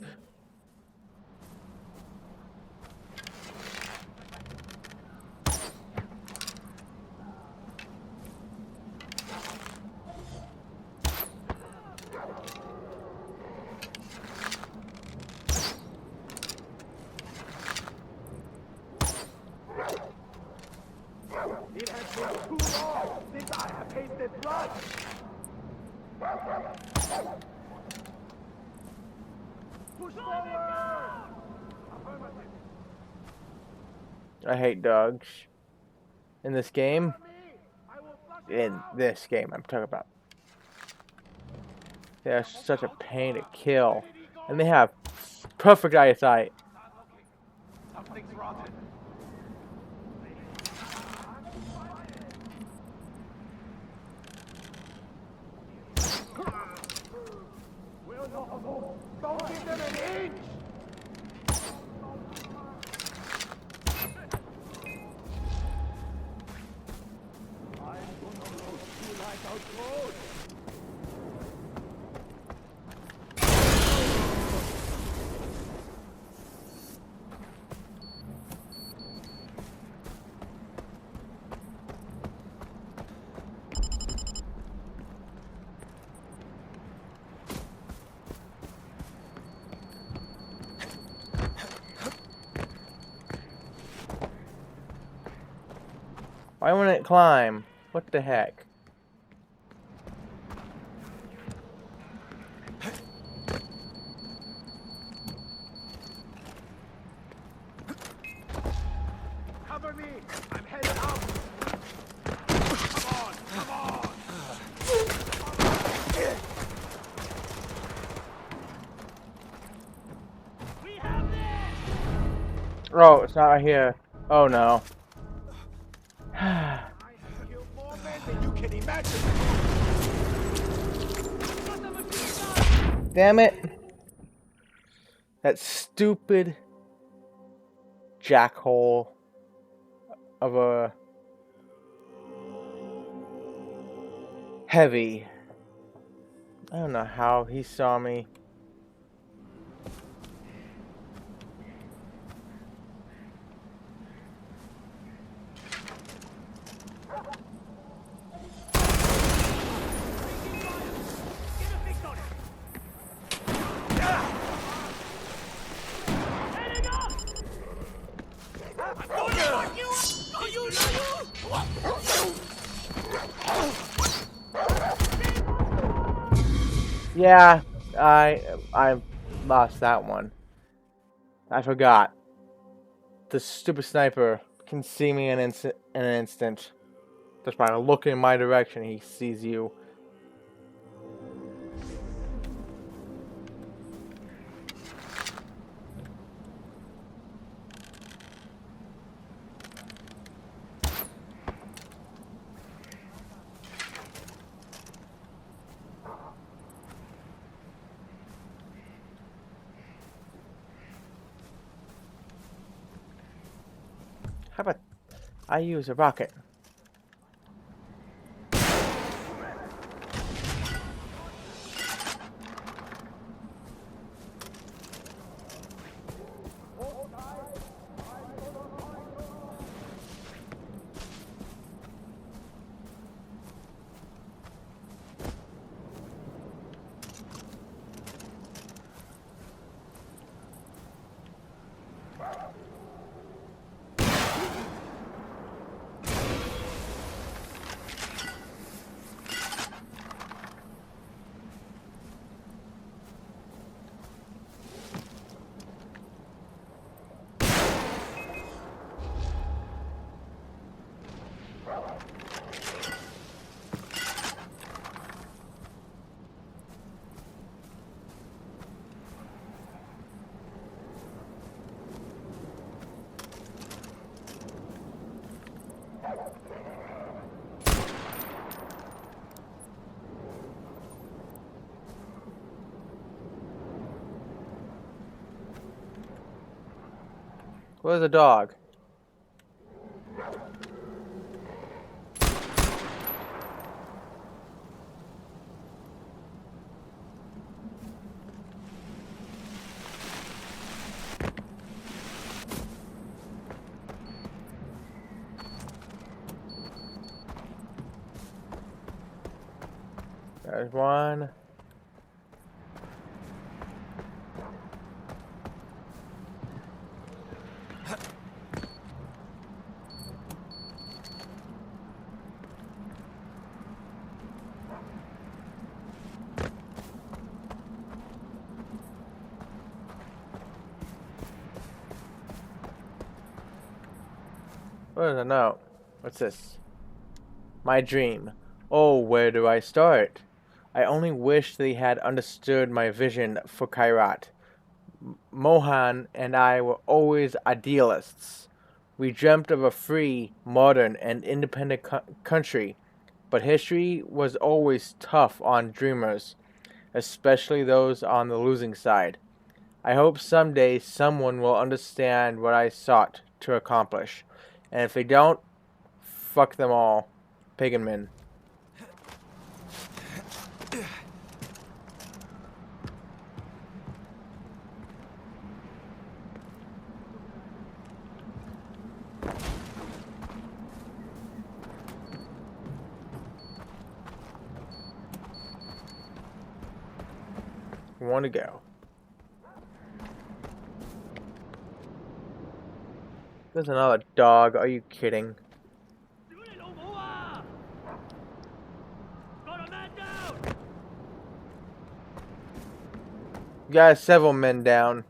It has been too long since I have tasted blood. Push forward! I hate dogs. In this game. In this game I'm talking about. They're such a pain to kill. And they have perfect eyesight. Something's rotten. We'll not move. Don't give them an inch! I'm gonna roast you like a goat! Why won't it climb? What the heck? Cover me! I'm headed out! Come on! Come on! We have this! Oh, it's not right here. Oh no. I have killed more men than you can imagine! Damn it. That stupid jackhole of a heavy. I don't know how he saw me. Yeah, I lost that one. I forgot. The stupid sniper can see me in an instant. Just by looking in my direction, he sees you. How about I use a rocket? Where's the dog? There's one. What is a note? What's this? My dream. Oh, where do I start? I only wish they had understood my vision for Kyrat. Mohan and I were always idealists. We dreamt of a free, modern, and independent country, but history was always tough on dreamers, especially those on the losing side. I hope someday someone will understand what I sought to accomplish, and if they don't, fuck them all. Pagan men. Want to go. There's another dog. Are you kidding? You got several men down.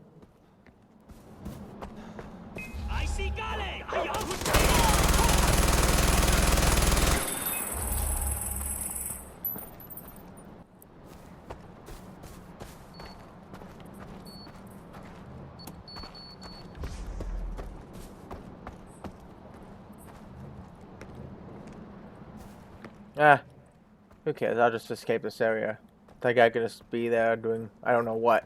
Ah, who cares? I'll just escape this area. That guy could just be there doing I don't know what.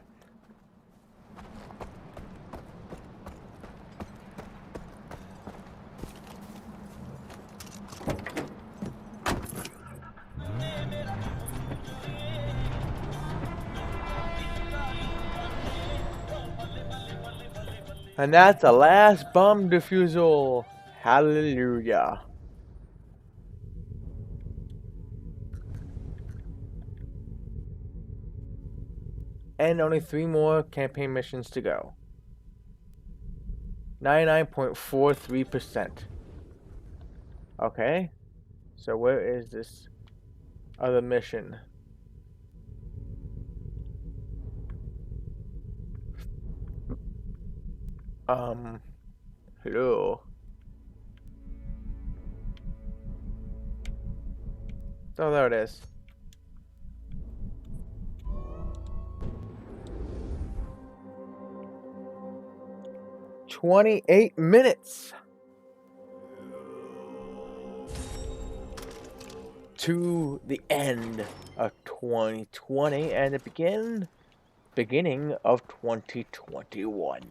And that's the last bomb defusal. Hallelujah. and only 3 more campaign missions to go. 99.43%. Okay, so where is this other mission? Hello. Oh, there it is. "28 minutes to the end of 2020 and the beginning of 2021.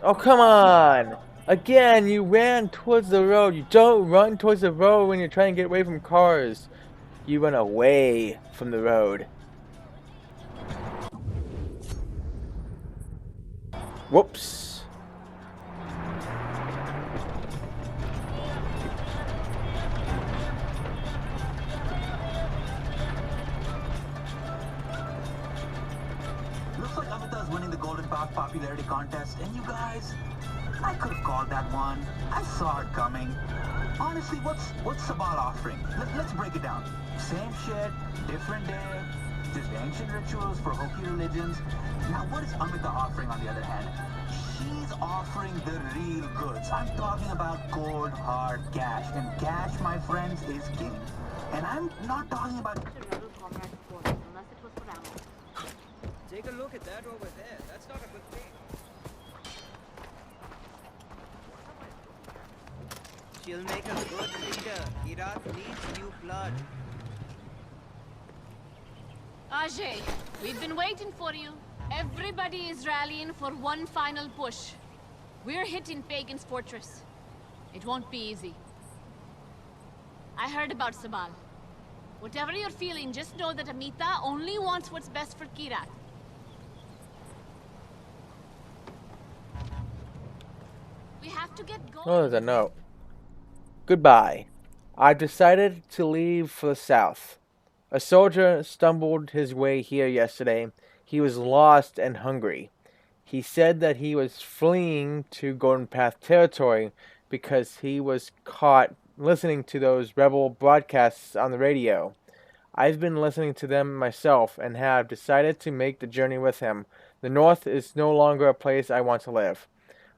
Oh, come on! Again, you ran towards the road. You don't run towards the road when you're trying to get away from cars. You run away from the road. Whoops. Looks like Amita's winning the Golden Path popularity contest, and you guys, I could have called that one. I saw it coming. Honestly, what's Sabal offering? Let's break it down. Same shit, different day, just ancient rituals for Hopi religions. Now, what is Amita offering on the other hand? She's offering the real goods. I'm talking about cold, hard cash. And cash, my friends, is king. And I'm not talking about... Take a look at that over there. That's not a good thing. She'll make a good leader. Kyrath needs new blood. Ajay, we've been waiting for you. Everybody is rallying for one final push. We're hitting Pagan's fortress. It won't be easy. I heard about Sabal. Whatever you're feeling, just know that Amita only wants what's best for Kyrath. We have to get going. Oh, there's a note. Goodbye. I've decided to leave for the south. A soldier stumbled his way here yesterday. He was lost and hungry. He said that he was fleeing to Golden Path territory because he was caught listening to those rebel broadcasts on the radio. I've been listening to them myself and have decided to make the journey with him. The north is no longer a place I want to live.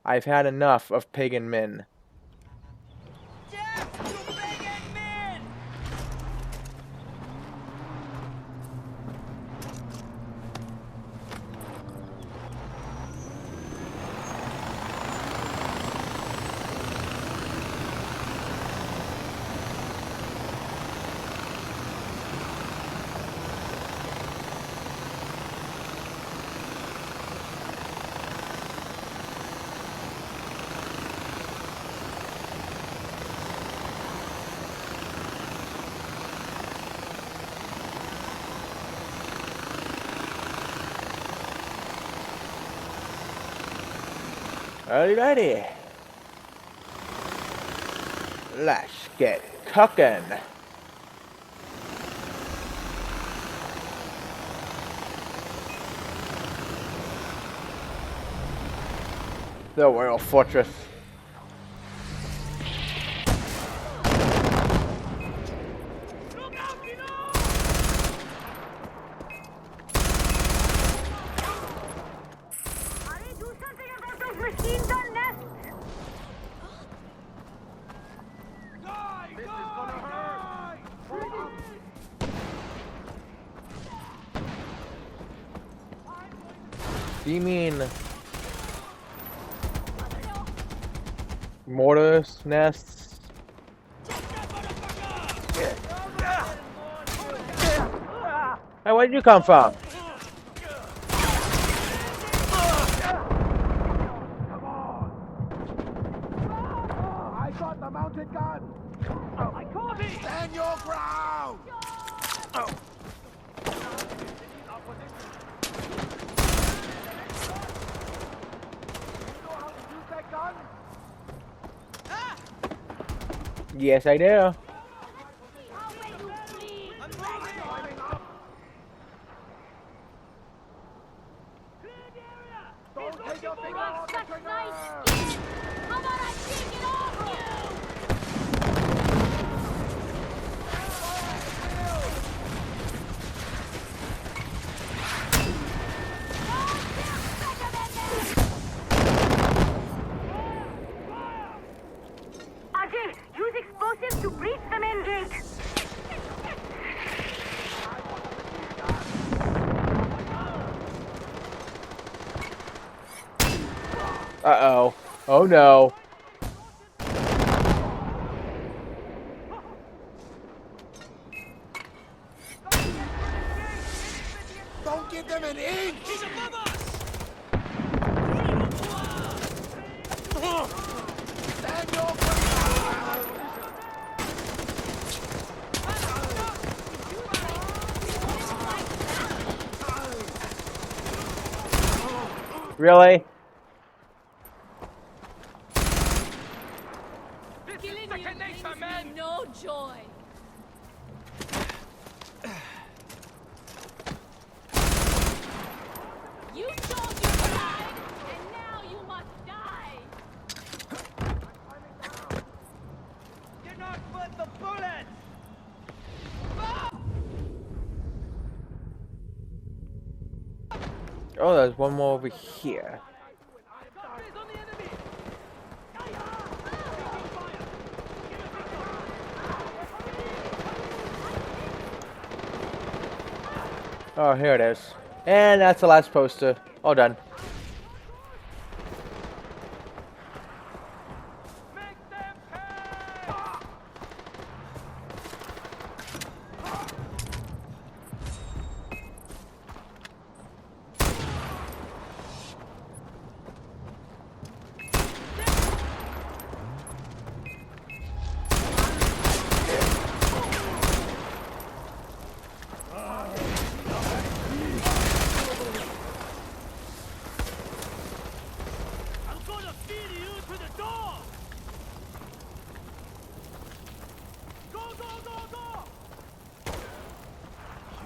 I've had enough of pagan men. Alrighty. Let's get cooking. The Royal Fortress. Do you mean mortar nests? Hey, where'd you come from? I got the mounted gun! Stand your ground! Yes, I do. Ajay, use explosives to breach the main gate. Uh-oh. Oh no. Don't give them an inch! He's above us! Stand your ground! Really? Killing you brings me no joy. You chose your side, and now you must die. You're not worth the bullets! Oh, there's one more over here. Oh, here it is. And that's the last poster. All done.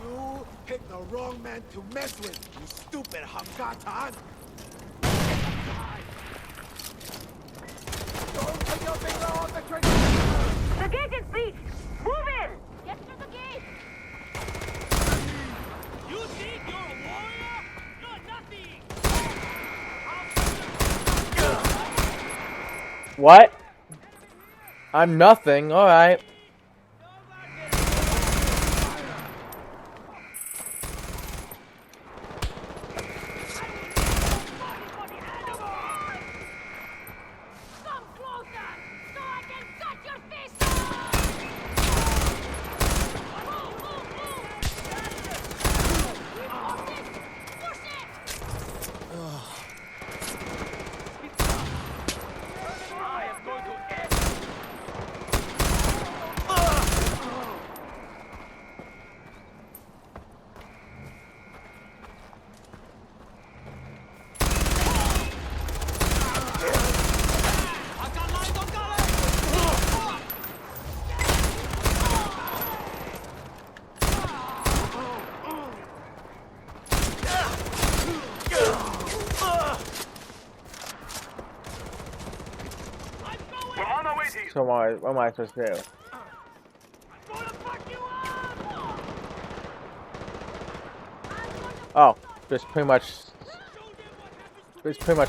You picked the wrong man to mess with, you stupid Hamgatan! Don't take your finger off the trigger! The gate is breached. Move in. Get through the gate. You think you're a warrior? You're nothing! What? I'm nothing. All right. Come closer, so I can cut your face off. I am going to end. We're on our way to you. So what am I supposed to do? Oh, just pretty much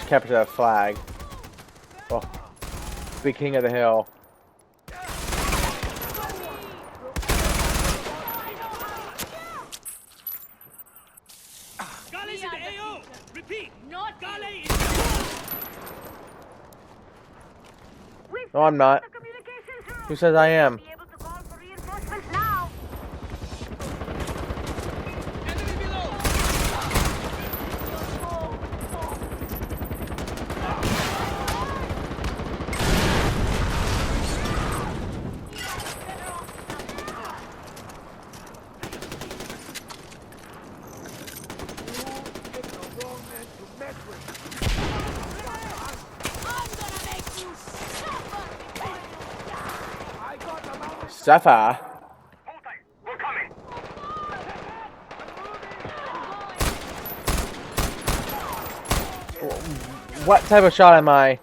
capture that flag. Oh, be king of the hill. Gale's in the AO! Repeat! Not Gale is... No, I'm not. Who says I am? Be able to call for reinforcements now. Enemy below! Mustafa. We're coming. What type of shot am I?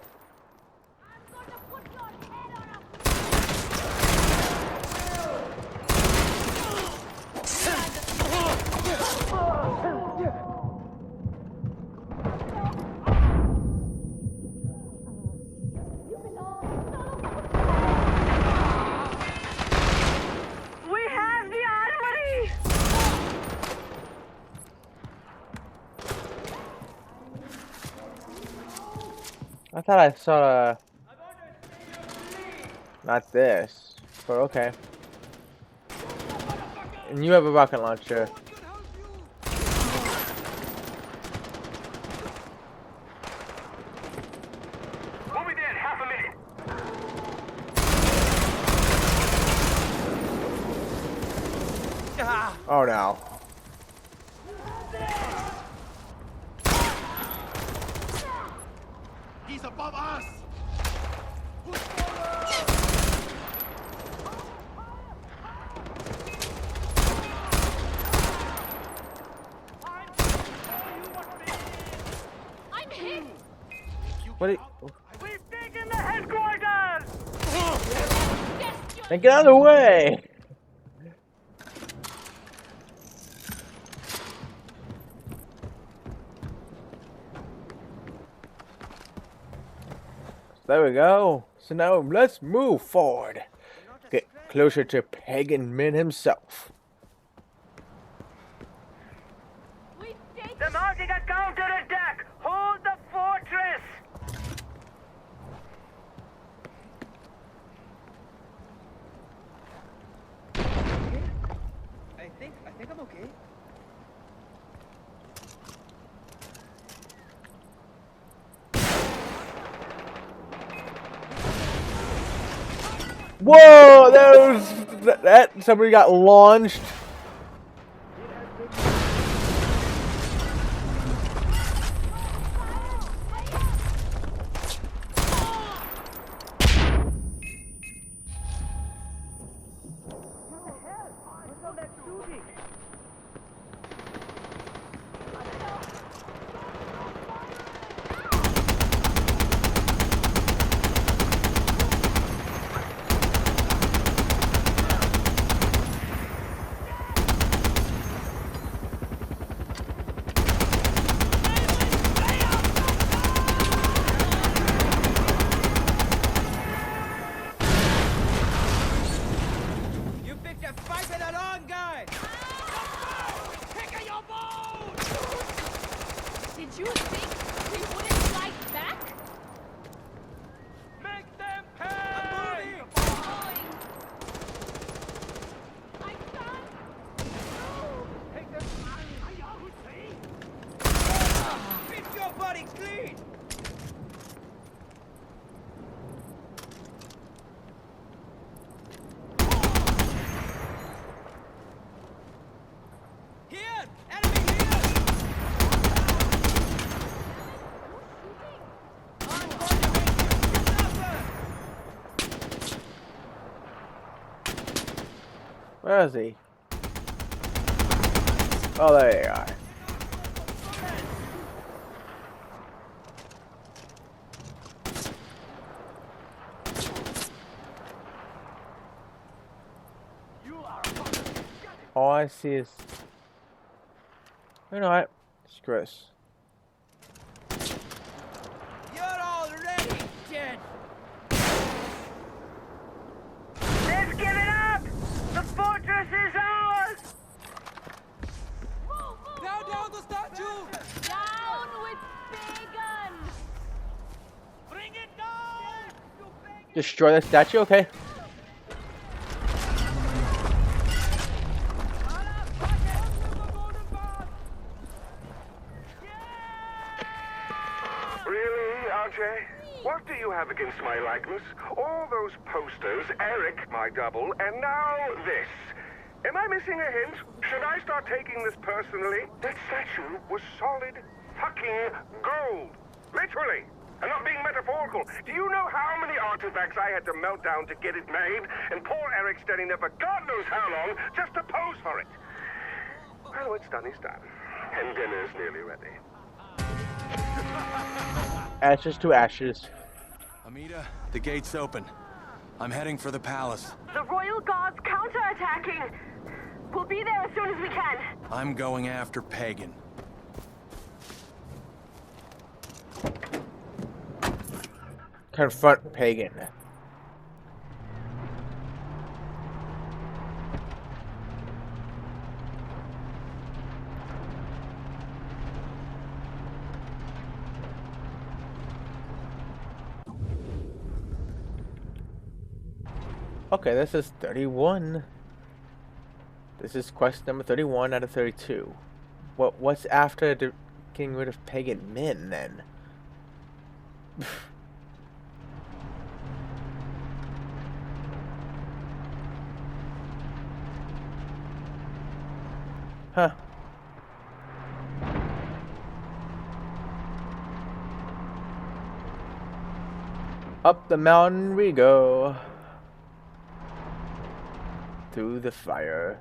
We have the armory! I thought I saw not this, but okay. And you have a rocket launcher. We'll be there in half a minute. Oh no. He's above us! I'm hit! What? We've taken the headquarters! Then get out of the way! There we go. So now let's move forward. Get closer to Pagan Min himself. They're mounting a counterattack! Hold the fortress! I think I'm okay. Whoa! That somebody got launched. You picked a fight with the wrong guy! Pick your boat! Did you think we wouldn't fight back? Make them pay! Take them Keep your body clean! Here! Enemy here! I'm going to make you suffer! Where is he? Oh, there you are. All I see is... You know what? Screw this. You're already dead! Let's give it up! The fortress is ours! Down the statue! Down with Pagan! Bring it down! Destroy the statue? Okay. Really, RJ? What do you have against my likeness? All those posters, Eric, my double, and now this. Am I missing a hint? Should I start taking this personally? That statue was solid fucking gold. Literally. I'm not being metaphorical. Torkel, do you know how many artifacts I had to melt down to get it made? And poor Eric standing there for God knows how long just to pose for it. Well, what's done is done. And dinner's nearly ready. Ashes to ashes. Amita, the gate's open. I'm heading for the palace. The Royal Guard's counterattacking. We'll be there as soon as we can. I'm going after Pagan. Confront Pagan. Okay, this is 31. This is quest number 31 out of 32. What's after getting rid of Pagan Min then? Huh. Up the mountain we go. Through the fire.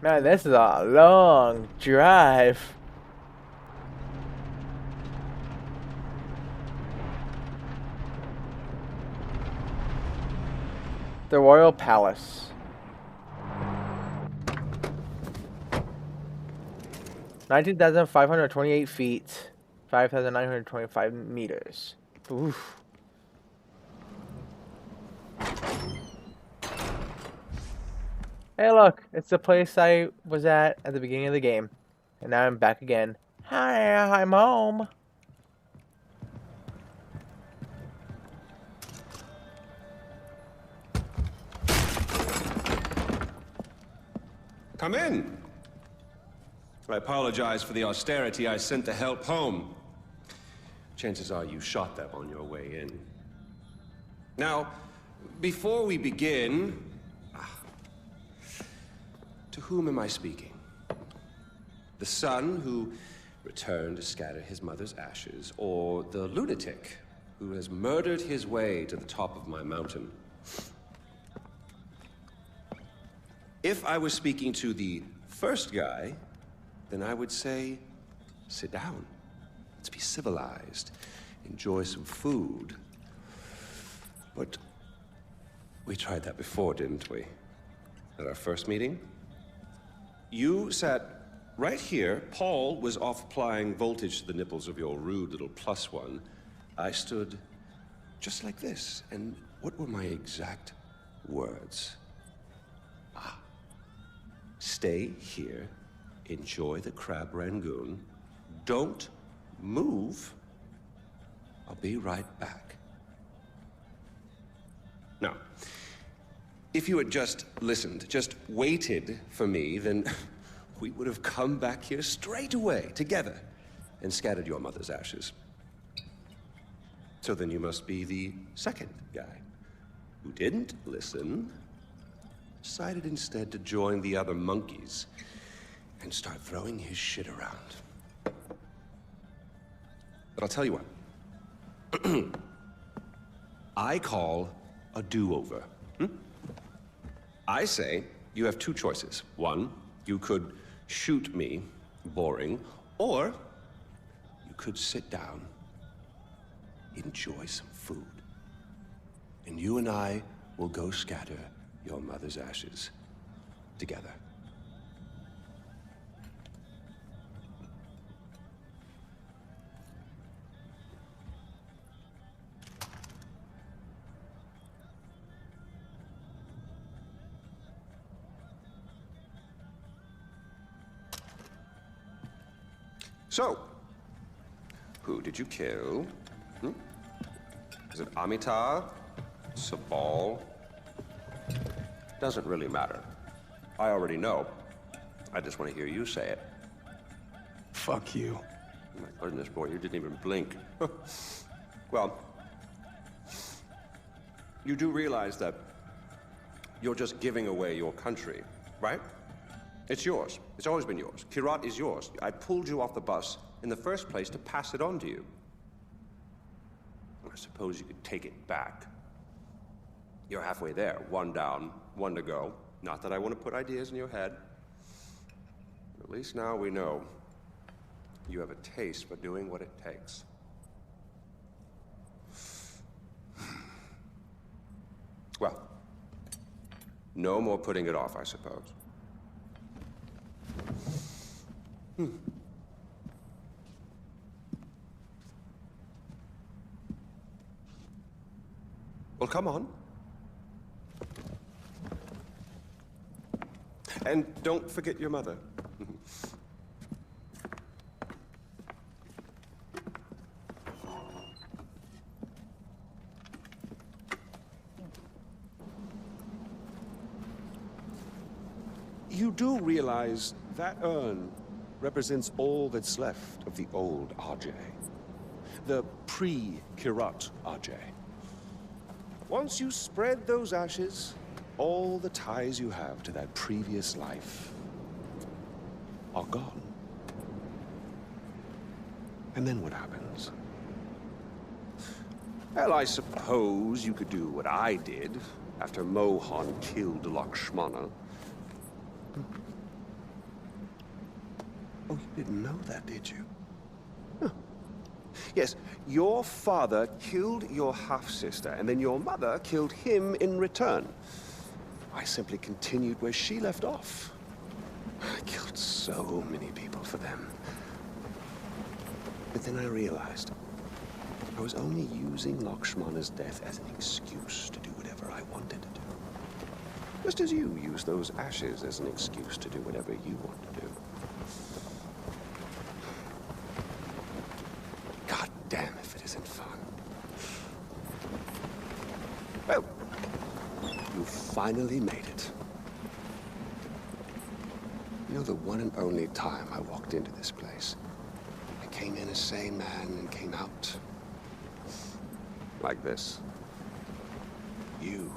Man, this is a long drive. The Royal Palace. (19,528 feet, 5,925 meters. Oof. Hey look, it's the place I was at the beginning of the game. And now I'm back again. Hi, I'm home. Come in. I apologize for the austerity I sent to help home. Chances are you shot them on your way in. Now, before we begin... To whom am I speaking? The son who returned to scatter his mother's ashes, or the lunatic who has murdered his way to the top of my mountain? If I was speaking to the first guy, then I would say, sit down. Let's be civilized. Enjoy some food. But we tried that before, didn't we? At our first meeting? You sat right here. Paul was off applying voltage to the nipples of your rude little +1. I stood just like this. And what were my exact words? Stay here, enjoy the crab rangoon, don't move, I'll be right back. Now, if you had just listened, just waited for me, then we would have come back here straight away, together, and scattered your mother's ashes. So then you must be the second guy, who didn't listen, decided instead to join the other monkeys and start throwing his shit around. But I'll tell you what. I call a do-over. I say you have two choices. One, you could shoot me, boring, or you could sit down, enjoy some food, and you and I will go scatter your mother's ashes together. So, who did you kill? Is it Amitabh? Sabal? Doesn't really matter. I already know. I just want to hear you say it. Fuck you. Oh my goodness, boy, you didn't even blink. Well, you do realize that you're just giving away your country, right? It's yours. It's always been yours. Kyrat is yours. I pulled you off the bus in the first place to pass it on to you. I suppose you could take it back. You're halfway there. One down, one to go. Not that I want to put ideas in your head. At least now we know you have a taste for doing what it takes. Well, no more putting it off, I suppose. Well, come on. And don't forget your mother. You do realize that urn represents all that's left of the old RJ. The pre-Kyrat RJ. Once you spread those ashes, all the ties you have to that previous life are gone. And then what happens? Well, I suppose you could do what I did after Mohan killed Lakshmana. Oh, you didn't know that, did you? Huh. Yes, your father killed your half-sister, and then your mother killed him in return. I simply continued where she left off. I killed so many people for them. But then I realized I was only using Lakshmana's death as an excuse to do whatever I wanted to do. Just as you use those ashes as an excuse to do whatever you want to do. God damn if it isn't fun. Well, you finally made it. You know, the one and only time I walked into this place, I came in a sane man and came out like this. You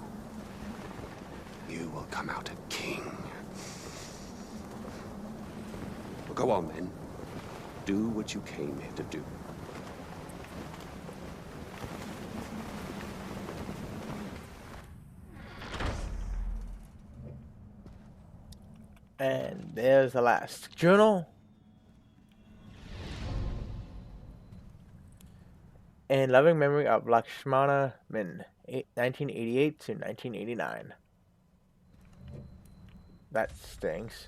will come out a king. Well, go on, then. Do what you came here to do. And there's the last journal. In loving memory of Lakshmana Min, 1988 to 1989. That stinks.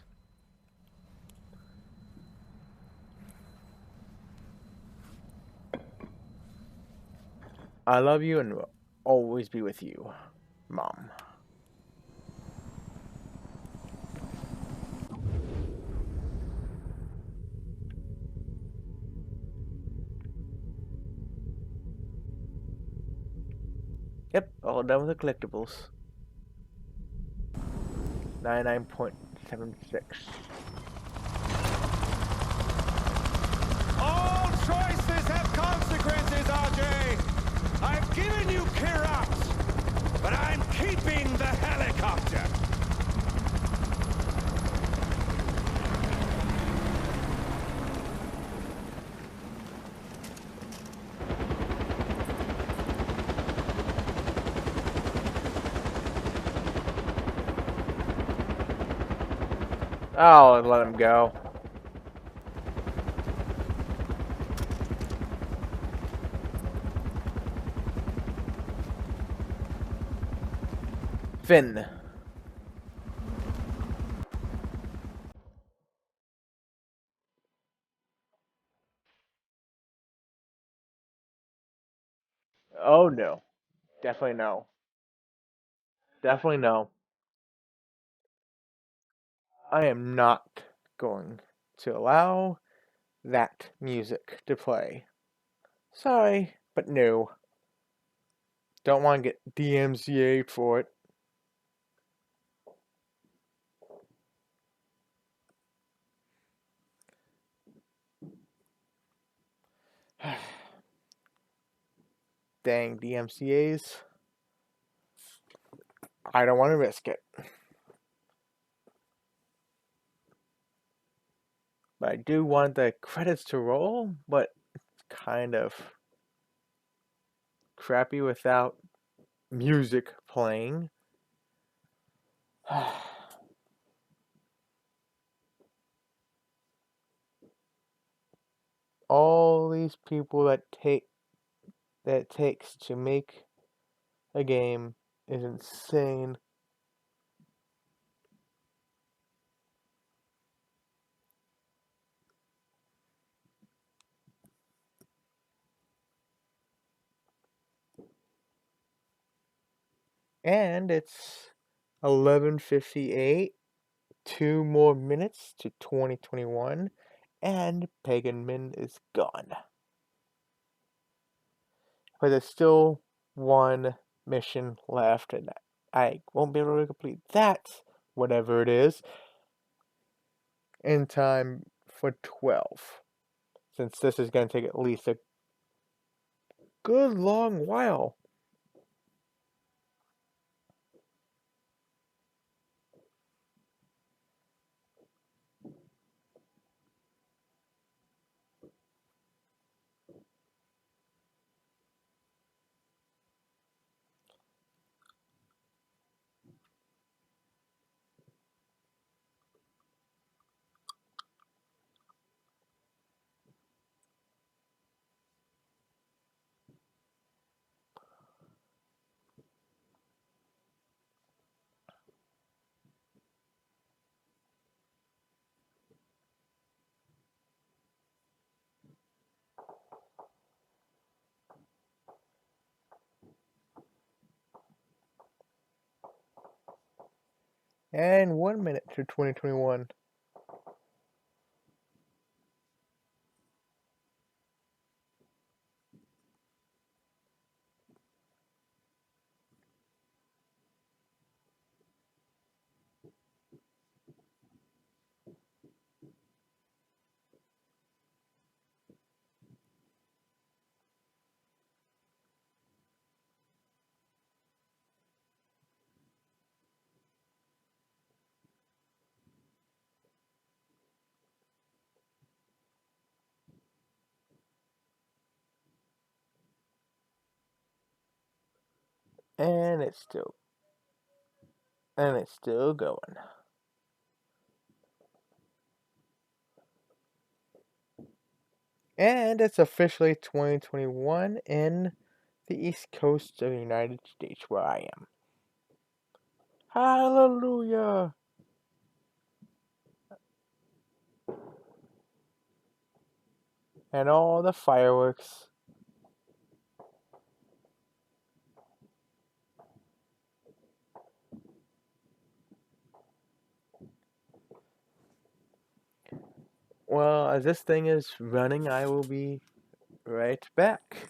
I love you and will always be with you, Mom. Yep, all done with the collectibles. 99.76. All choices have consequences, RJ. I've given you Kyrat, but I'm keeping the helicopter. Oh, let him go. Finn. Oh no. Definitely no. Definitely no. I am not going to allow that music to play. Sorry, but no. Don't want to get DMCA'd for it. Dang DMCA's. I don't want to risk it. But I do want the credits to roll, but it's kind of crappy without music playing. All these people that it takes to make a game is insane. And it's 11:58. 2 more minutes to 2021, and Pagan Min is gone. But there's still one mission left, and I won't be able to complete that, whatever it is, in time for 12. Since this is going to take at least a good long while. And 1 minute to 2021. And it's still going. And it's officially 2021 in the East Coast of the United States where I am. Hallelujah! And all the fireworks. Well, as this thing is running, I will be right back.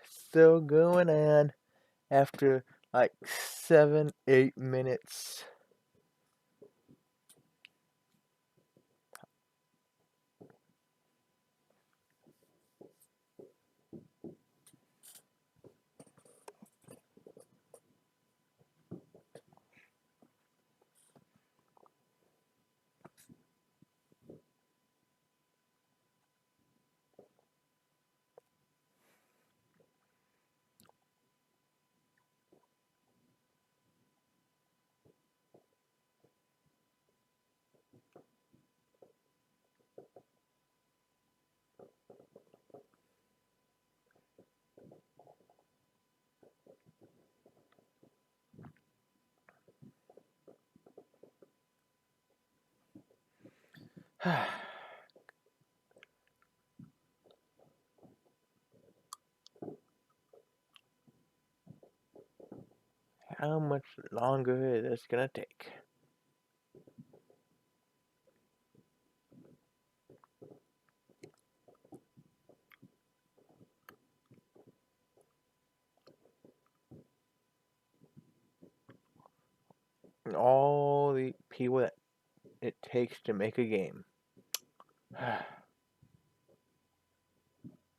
Still going on after like 7-8 minutes. How much longer is this gonna take? All the people that it takes to make a game.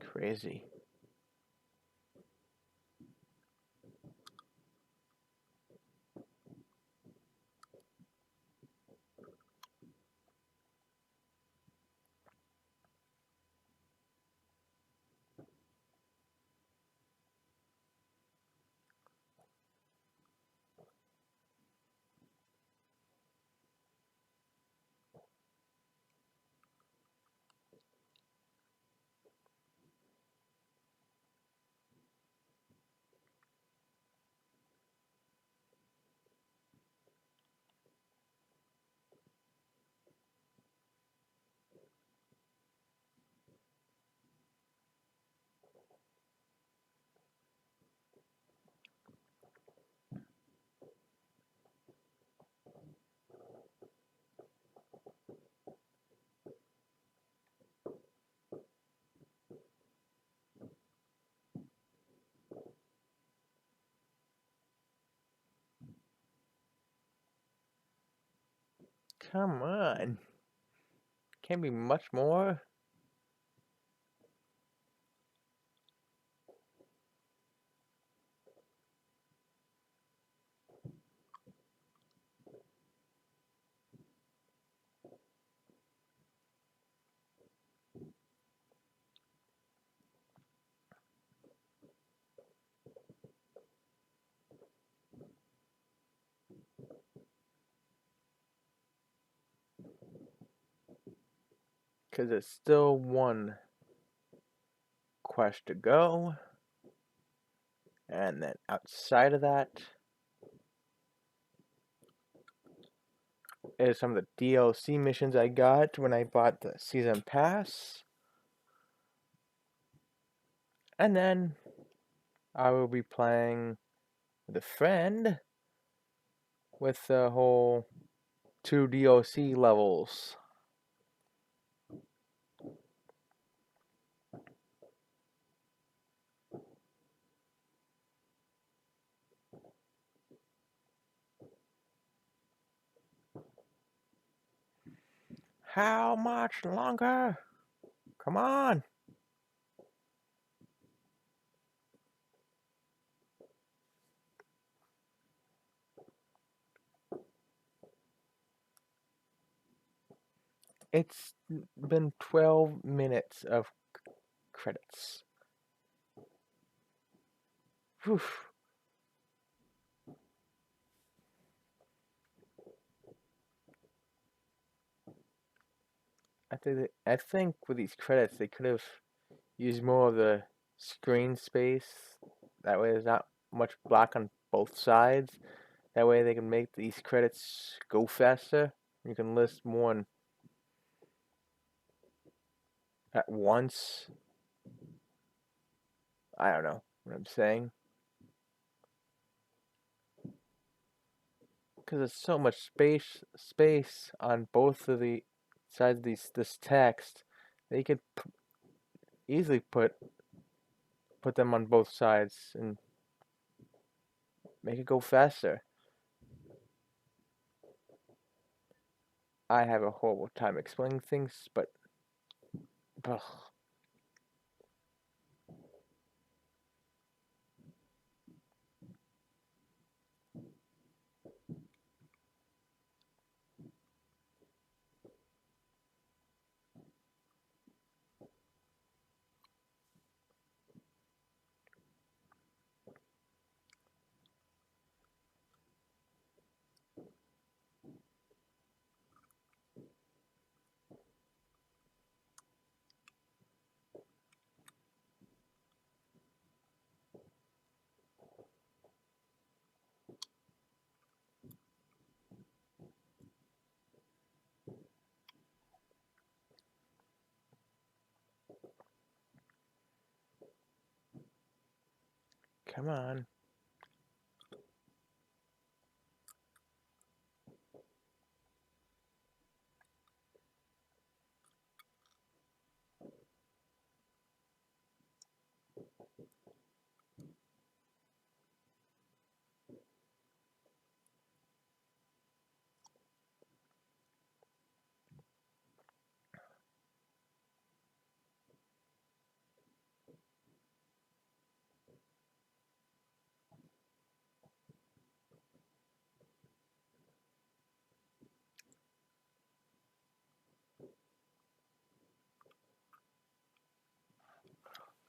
Crazy. Come on. Can't be much more. Because there's still one quest to go. And then outside of that is some of the DLC missions I got when I bought the season pass. And then I will be playing with a friend with the whole 2 DLC levels. How much longer? Come on. It's been 12 minutes of credits. Whew. I think with these credits they could have used more of the screen space. That way there's not much black on both sides. That way they can make these credits go faster. You can list more at once. I don't know what I'm saying. Because there's so much space on both of the sides of this text, they could easily put them on both sides and make it go faster. I have a horrible time explaining things, but ugh. Come on.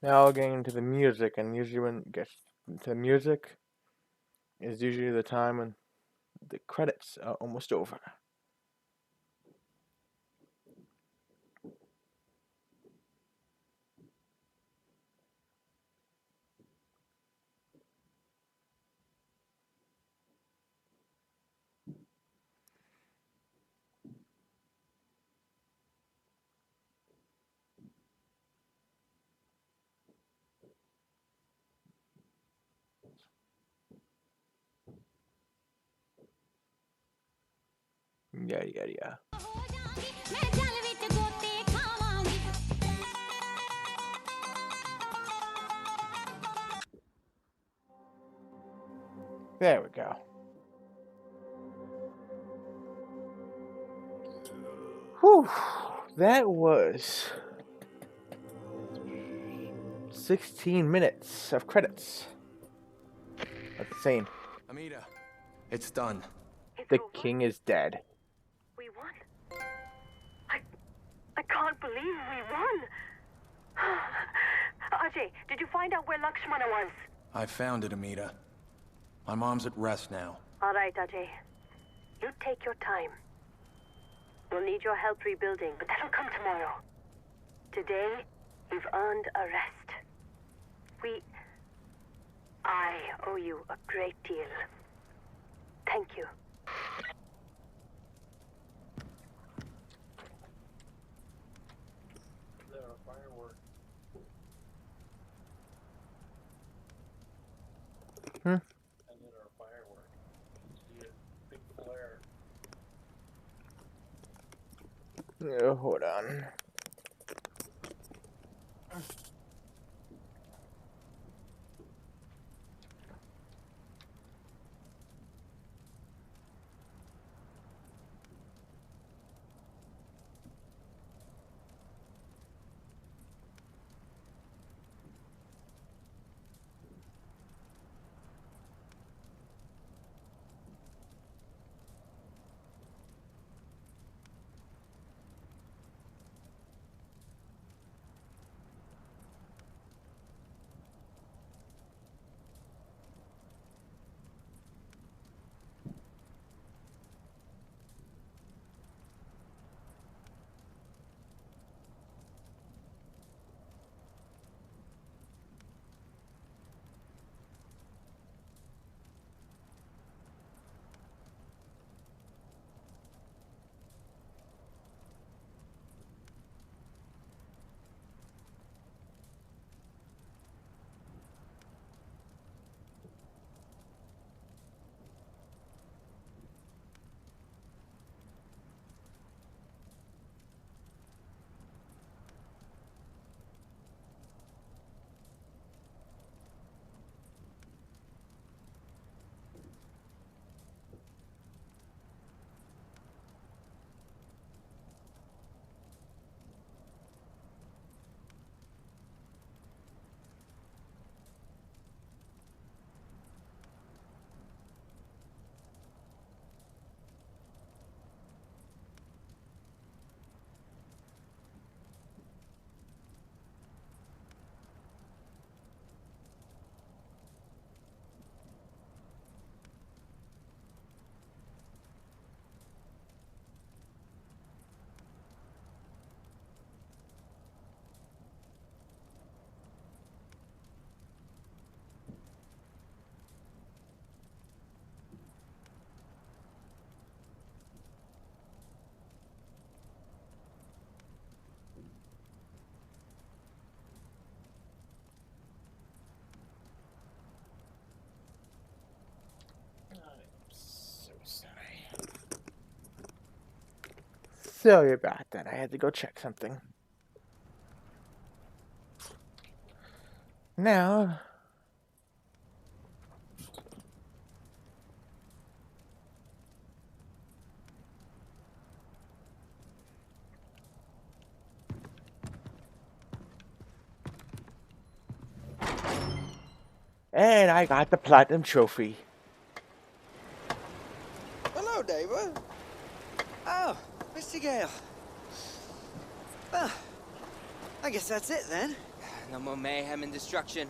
Now we're getting into the music, and usually when it gets into the music is usually the time when the credits are almost over. Yeah. There we go. Whew. That was 16 minutes of credits. That's insane. Amita, it's done. The king is dead. We won. I can't believe we won. Ajay, did you find out where Lakshmana was? I found it, Amita. My mom's at rest now. All right, Ajay. You take your time. We'll need your help rebuilding, but that'll come tomorrow. Today, you've earned a rest. I owe you a great deal. Thank you. Oh, hold on. Sorry about that. I had to go check something. Now... And I got the platinum trophy. Hello, David. Oh, Mr. Gale. Well, I guess that's it then. No more mayhem and destruction.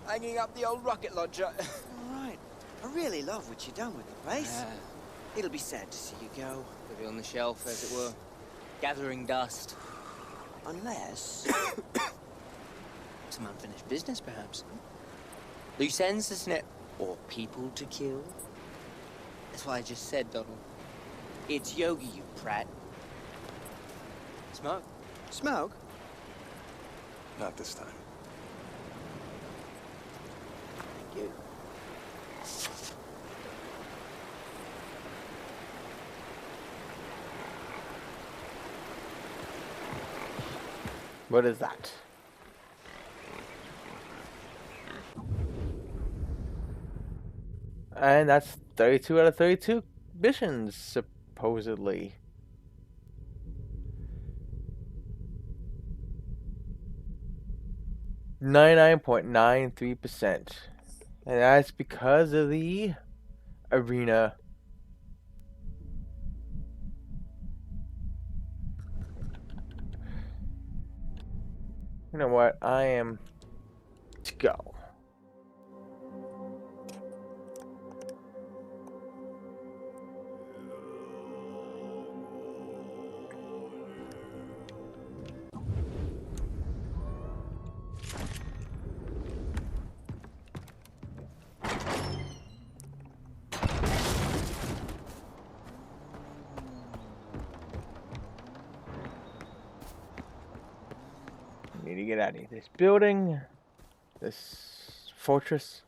Hanging up the old rocket launcher. All right. I really love what you've done with the place. It'll be sad to see you go. It'll be on the shelf, as it were. Gathering dust. Unless... Some unfinished business, perhaps. Loose ends, isn't it? Or people to kill? That's what I just said, Donald. It's Yogi, you prat. Smoke? Smoke? Not this time. Thank you. What is that? And that's 32 out of 32 missions, supposedly. .93%. And that's because of the arena. You know what? I am to go. Need to get out of this building, this fortress.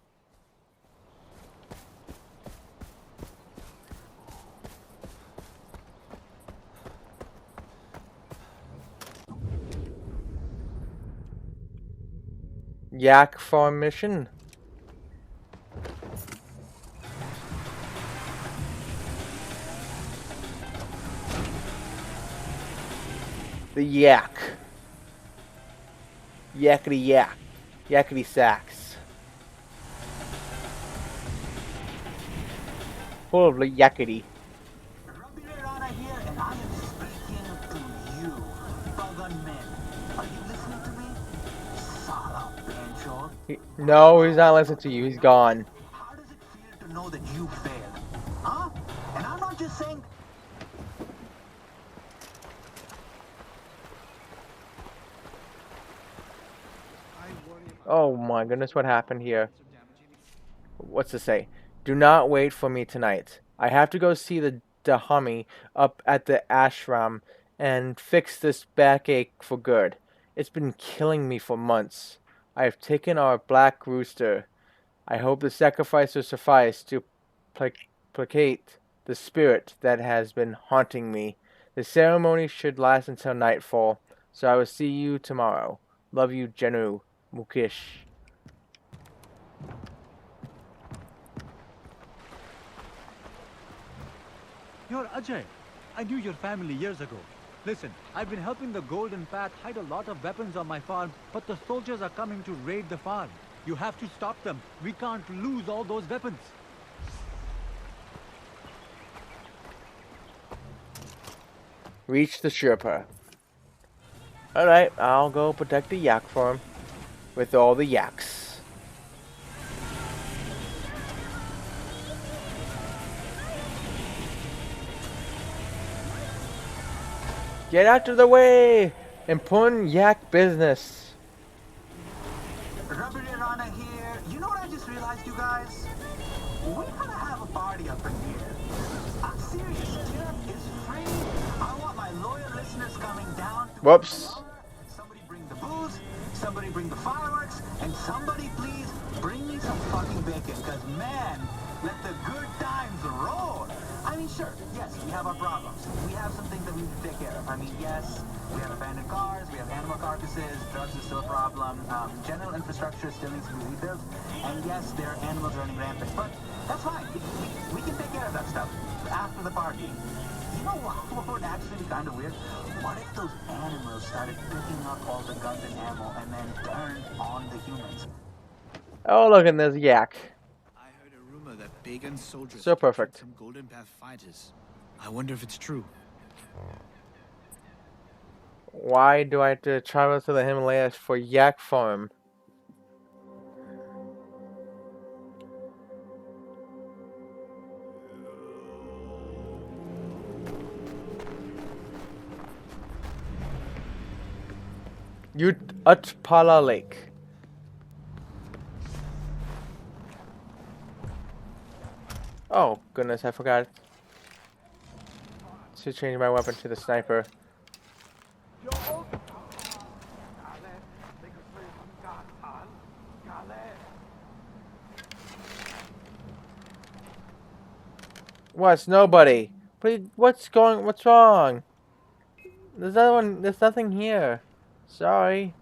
Yak farm mission. The yak. Yakety yak. Yakety sax. Full of yakety. Rabbi Rana here, and I am speaking to you, Pagan men. Are you listening to me? Sala Benchor. No, he's not listening to you. He's gone. How does it feel to know that you failed? Huh? And I'm not just saying... Oh my goodness, what happened here? What's to say? Do not wait for me tonight. I have to go see the Dahami up at the ashram and fix this backache for good. It's been killing me for months. I have taken our black rooster. I hope the sacrifice will suffice to placate the spirit that has been haunting me. The ceremony should last until nightfall, so I will see you tomorrow. Love you, Jenu. Mukesh. You're Ajay. I knew your family years ago. Listen, I've been helping the Golden Path hide a lot of weapons on my farm, but the soldiers are coming to raid the farm. You have to stop them. We can't lose all those weapons. Reach the Sherpa. Alright, I'll go protect the yak farm with all the yaks. Get out of the way! Important yak business. Rabbi Rana here. You know what I just realized, you guys? We're gonna have a party up in here. I'm serious. Tip is free. I want my loyal listeners coming down. Whoops. Somebody bring the booze, somebody bring the fireworks, and somebody please bring me some fucking bacon, cause man, let the good times roll. I mean, Sure, yes, we have our problems. We have some things that we need to take care of. I mean, yes, we have abandoned cars, we have animal carcasses, drugs is still a problem, general infrastructure still needs to be rebuilt, and yes, there are animals running rampant, but that's fine. We can take care of that stuff after the party. You know what would actually be kind of weird? What if those animals started picking up all the guns and ammo and then turned on the humans? Oh, look, and there's Yak. I heard a rumor that Bagan soldiers So perfect. some Golden Path fighters. I wonder if it's true. Why do I have to travel to the Himalayas for Yak farm? Utpala Lake. Oh, goodness, I forgot to change my weapon to the sniper. What's nobody? What's wrong? There's nothing here. Sorry.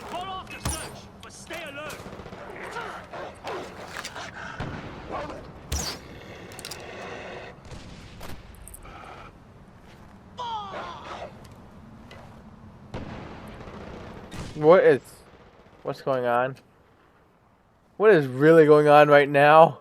Call off the search, but stay alert. What's going on? What is really going on right now?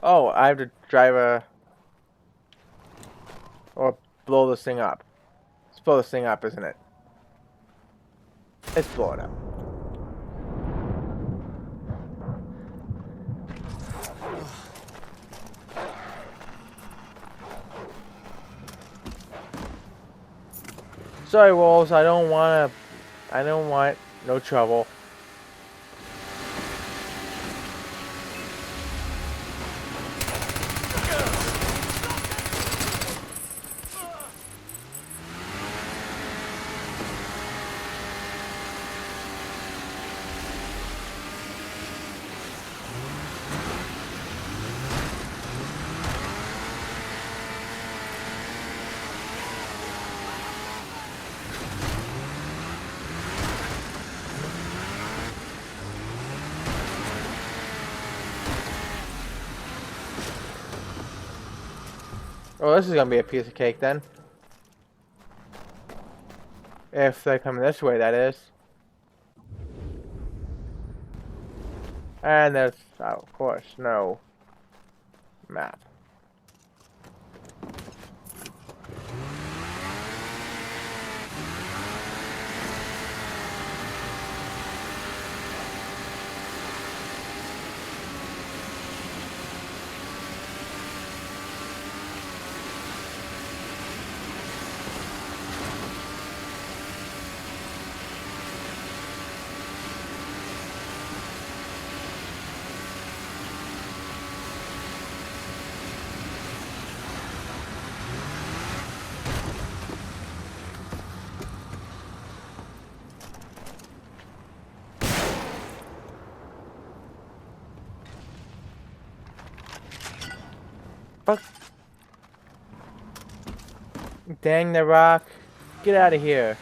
Oh, I have to drive or blow this thing up. Let's blow this thing up, isn't it? Let's blow it up. Sorry, Wolves, I don't want no trouble. Oh, this is gonna be a piece of cake then. If they come this way, that is. And there's, oh, of course, no map. Fuck. Dang the rock. Get out of here.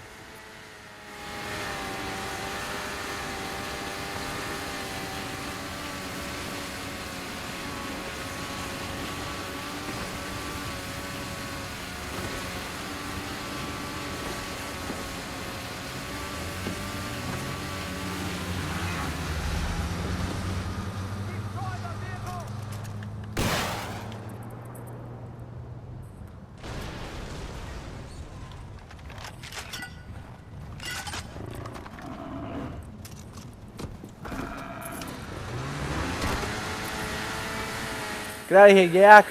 Get out of here, Yak!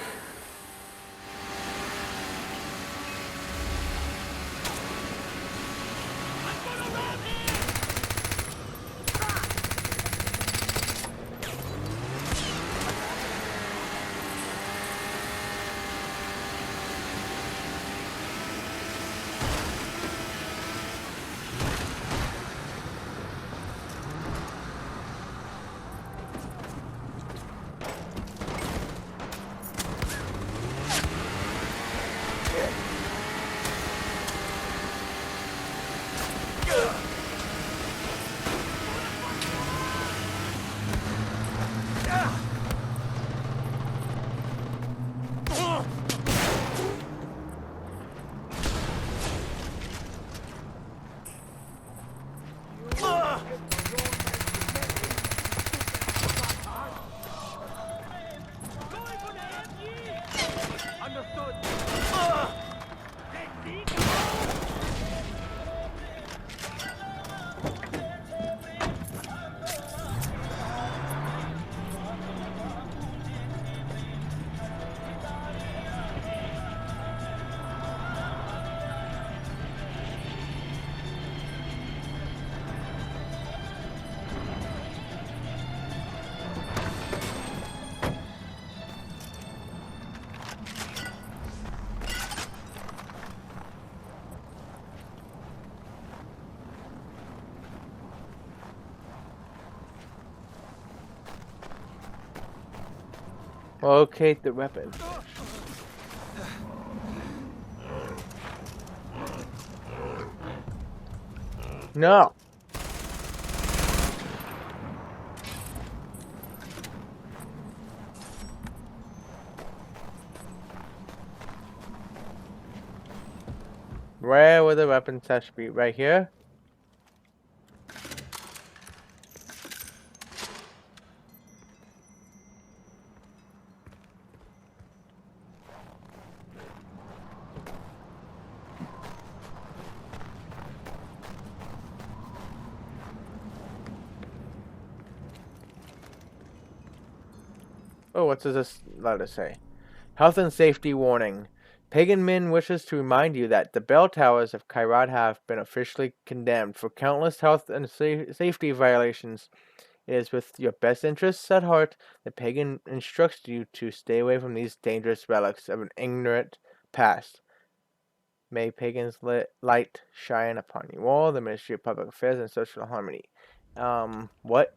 Locate the weapon. No. Where would the weapon stash be? Right here? Oh, what does this letter say? Health and safety warning. Pagan Min wishes to remind you that the bell towers of Kyrat have been officially condemned for countless health and safety violations. It is with your best interests at heart that Pagan instructs you to stay away from these dangerous relics of an ignorant past. May Pagan's light shine upon you all. The Ministry of Public Affairs and Social Harmony. What?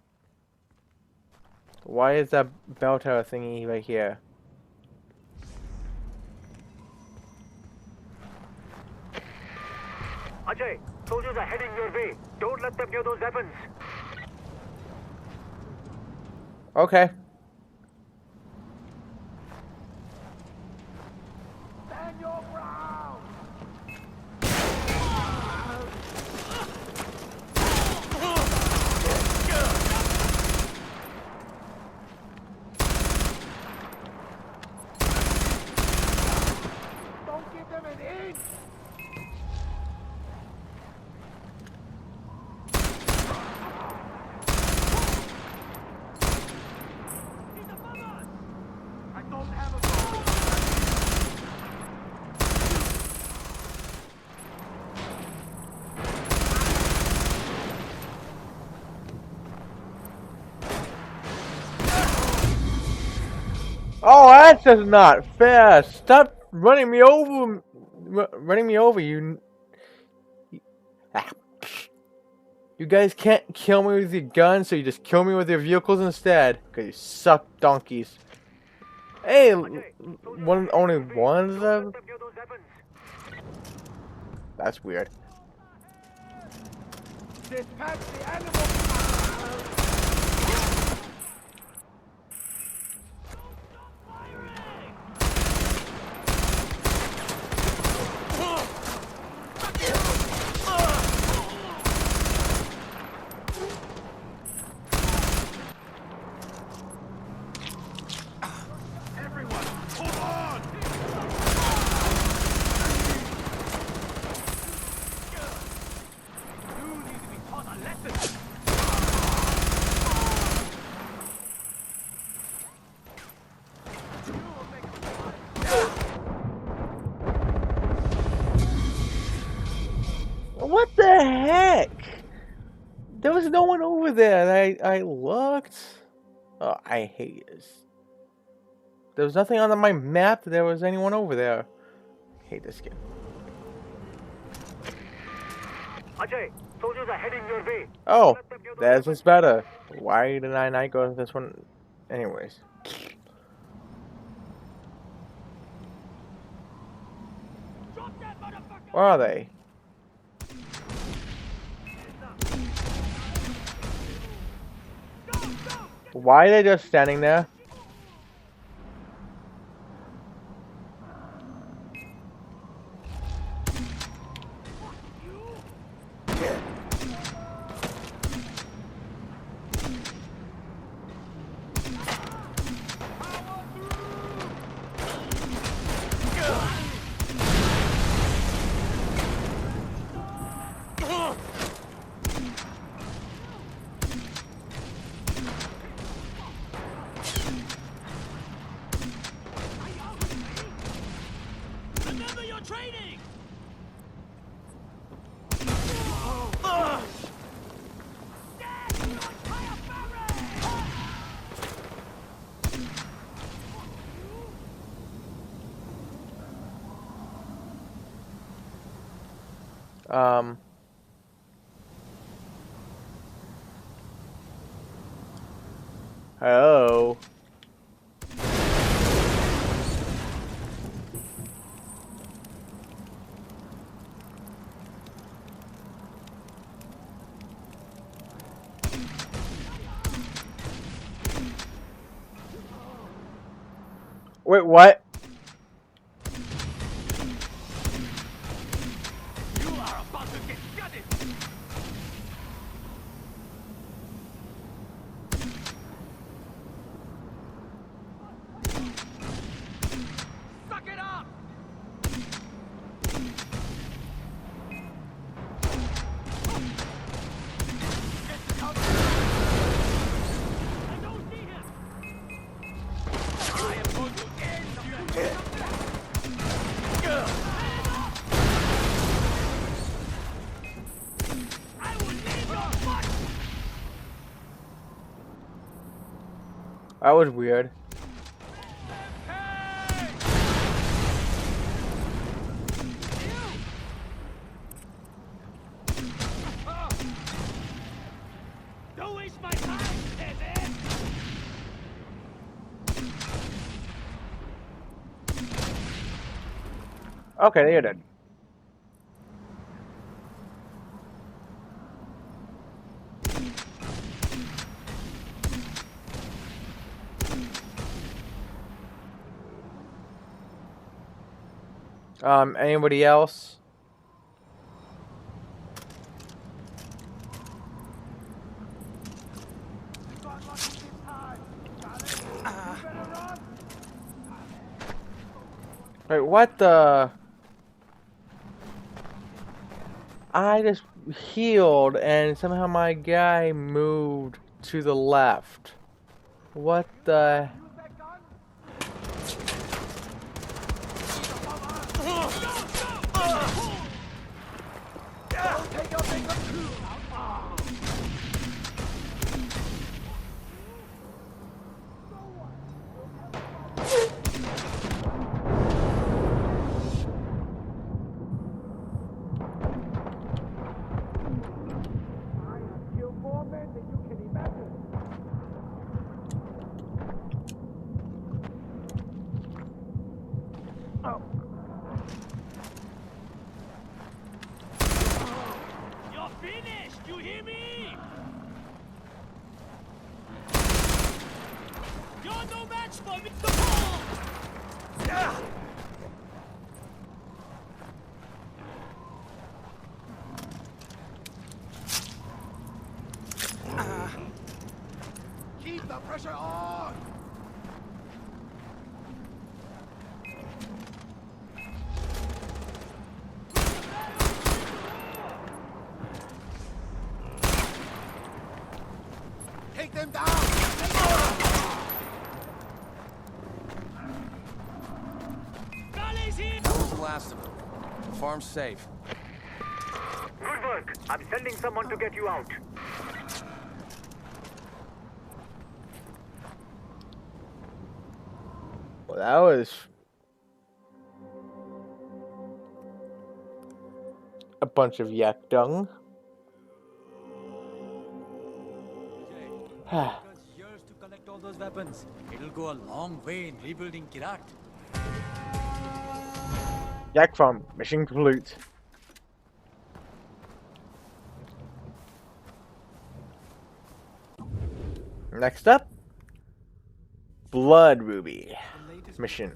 Why is that bell tower thingy right here? Ajay, soldiers are heading your way. Don't let them near those weapons. Okay. Stand your ground. Don't give them an inch. Oh, that's just not fair. Stop running me over. Running me over, you guys can't kill me with your guns, so you just kill me with your vehicles instead. Because you suck donkeys. Hey, only one of them? That's weird. Dispatch the animal. was no one over there. I looked. Oh, I hate this. There was nothing on my map that there was anyone over there. I hate this game. Ajay, soldiers are heading your way. Oh, that's just better. Why did I not go to this one? Anyways. Where are they? Why are they just standing there? Remember your training! Oh. Wait, what? You are about to get gutted! Suck it up! I don't see him! I am going to end you! I will leave your butt! That was weird. Don't waste my time, peasant! Okay, you're dead. Anybody else? Wait, what the? I just healed and somehow my guy moved to the left. What the? You're finished! You hear me? You're no match for me! The ball! Keep the pressure on! Take them down! That was the last of them. The farm's safe. Good work. I'm sending someone to get you out. Well, that was a bunch of yak dung. Years to collect all those weapons. It'll go a long way in rebuilding Kyrat. Yak farm, mission complete. Next up, Blood Ruby mission.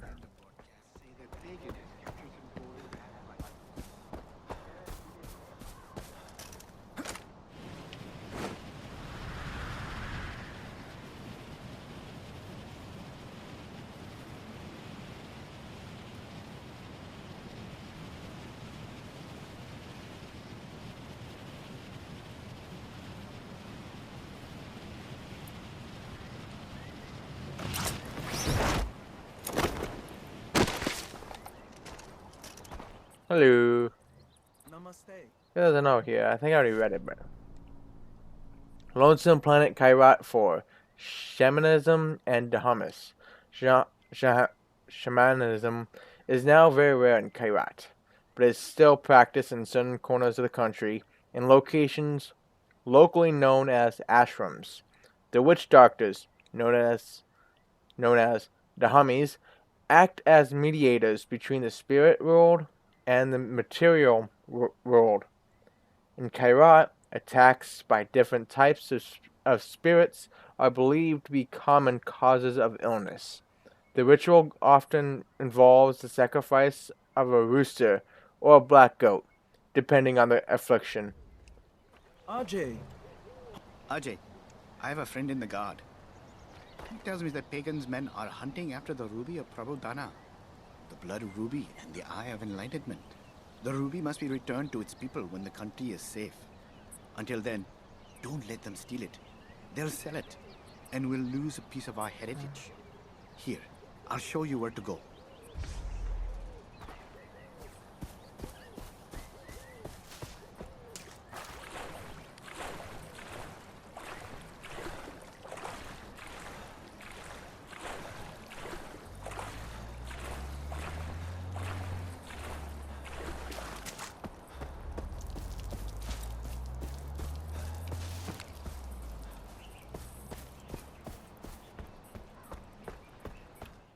Hello. Namaste. There's a note here. I think I already read it, but Lonesome Planet Kyrat 4. Shamanism and Dahamis. Shamanism is now very rare in Kyrat, but is still practiced in certain corners of the country in locations locally known as ashrams. The witch doctors, known as Dahamis, act as mediators between the spirit world and the material world. In Kyrat, attacks by different types of spirits are believed to be common causes of illness. The ritual often involves the sacrifice of a rooster or a black goat, depending on the affliction. Ajay, I have a friend in the guard. He tells me that Pagan's men are hunting after the ruby of Prabodhana, the blood ruby and the eye of enlightenment. The ruby must be returned to its people when the country is safe. Until then, don't let them steal it. They'll sell it, and we'll lose a piece of our heritage. Here, I'll show you where to go.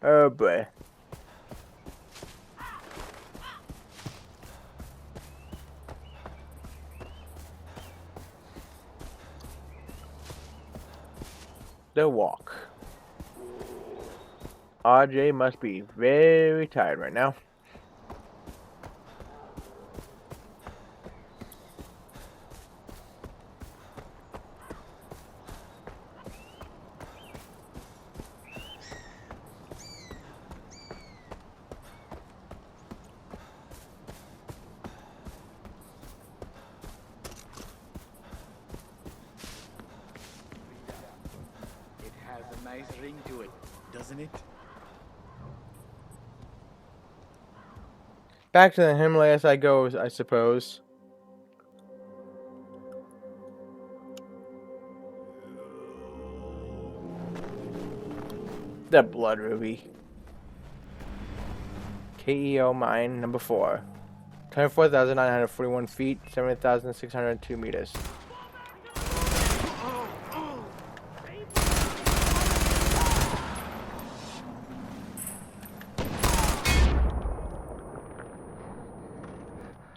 Oh boy. The walk. RJ must be very tired right now. Nice ring to it, doesn't it? Back to the Himalayas I go, I suppose. The Blood Ruby. KEO mine number 4. 24,941 feet, 7,602 meters.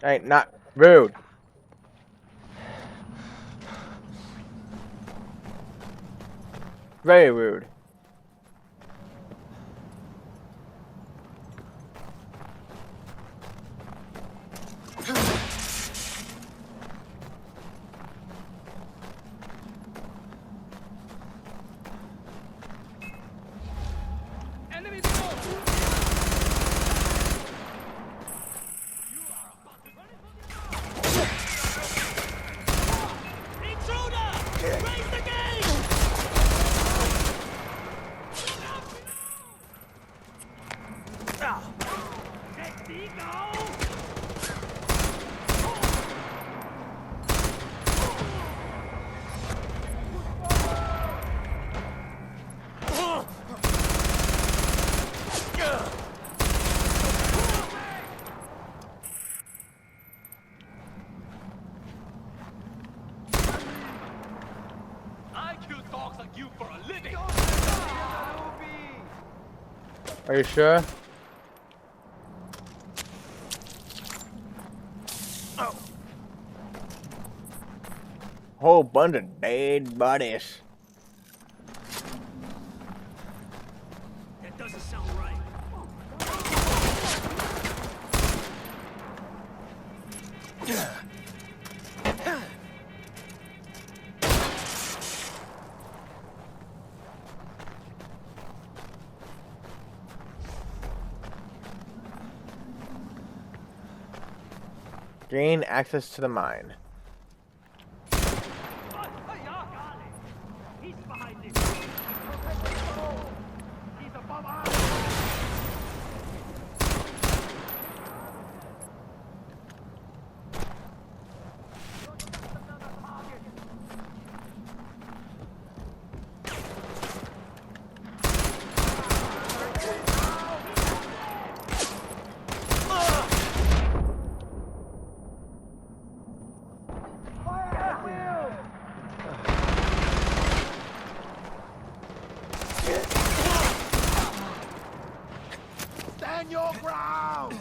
Hey, not rude. Very rude. Are you sure? Whole bunch of dead bodies. That doesn't sound right. Gain access to the mine. He's behind this. He's above us. Stand your ground!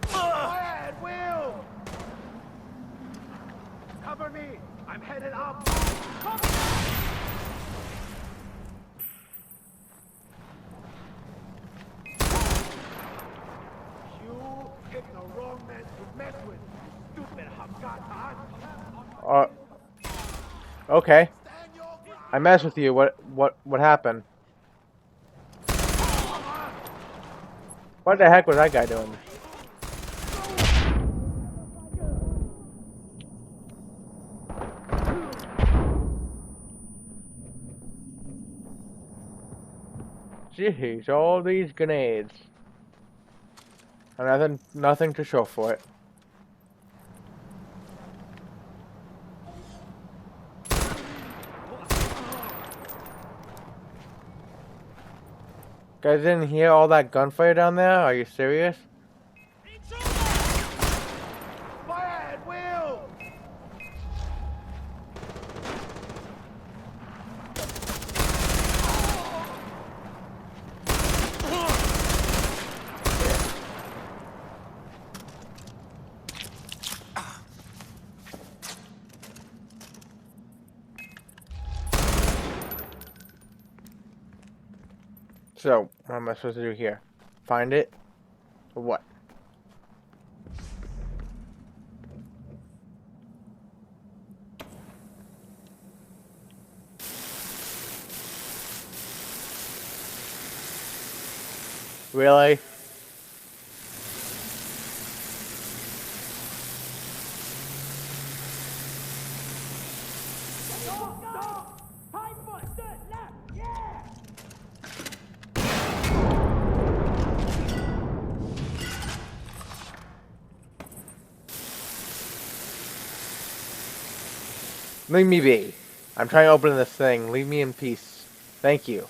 Fire at will! Cover me! I'm headed up! You picked the wrong man to mess with, stupid Hakatan! Okay. I messed with you. What happened? What the heck was that guy doing? Jeez, all these grenades. And nothing to show for it. Guys, didn't hear all that gunfire down there? Are you serious? Fire at will! So, what am I supposed to do here? Find it? Or what? Really? Leave me be. I'm trying to open this thing. Leave me in peace. Thank you.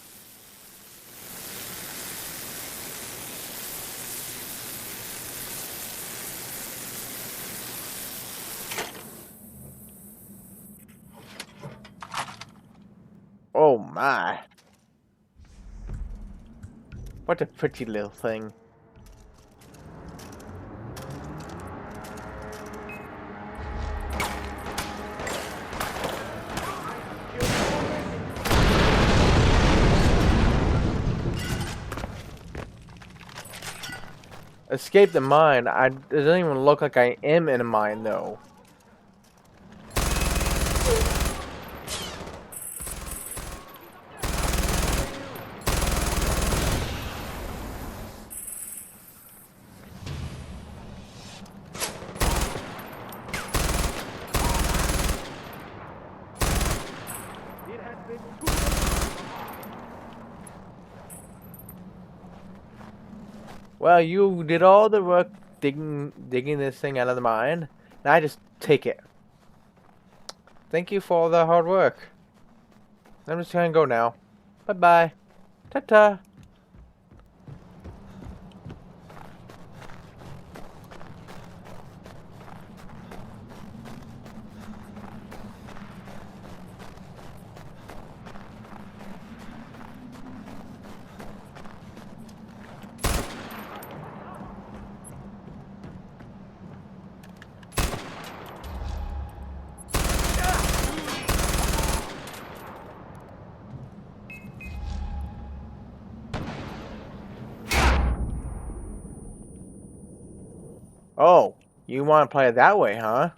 Oh my. What a pretty little thing. Escape the mine. It doesn't even look like I am in a mine though. Well, you did all the work digging this thing out of the mine. Now I just take it. Thank you for all the hard work. I'm just gonna go now. Bye-bye. Ta-ta. Oh, you want to play it that way, huh?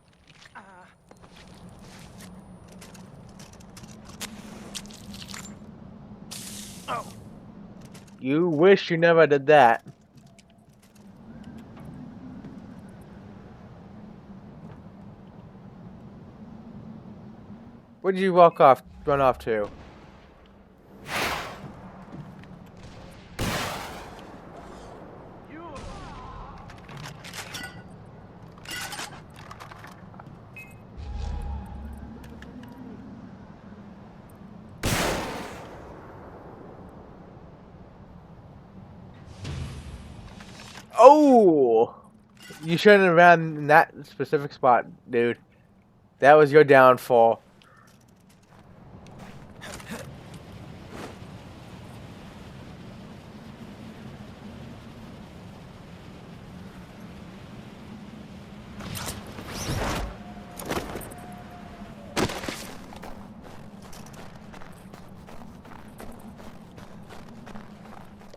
You wish you never did that. Where did you run off to? Oh! You shouldn't have ran in that specific spot, dude. That was your downfall.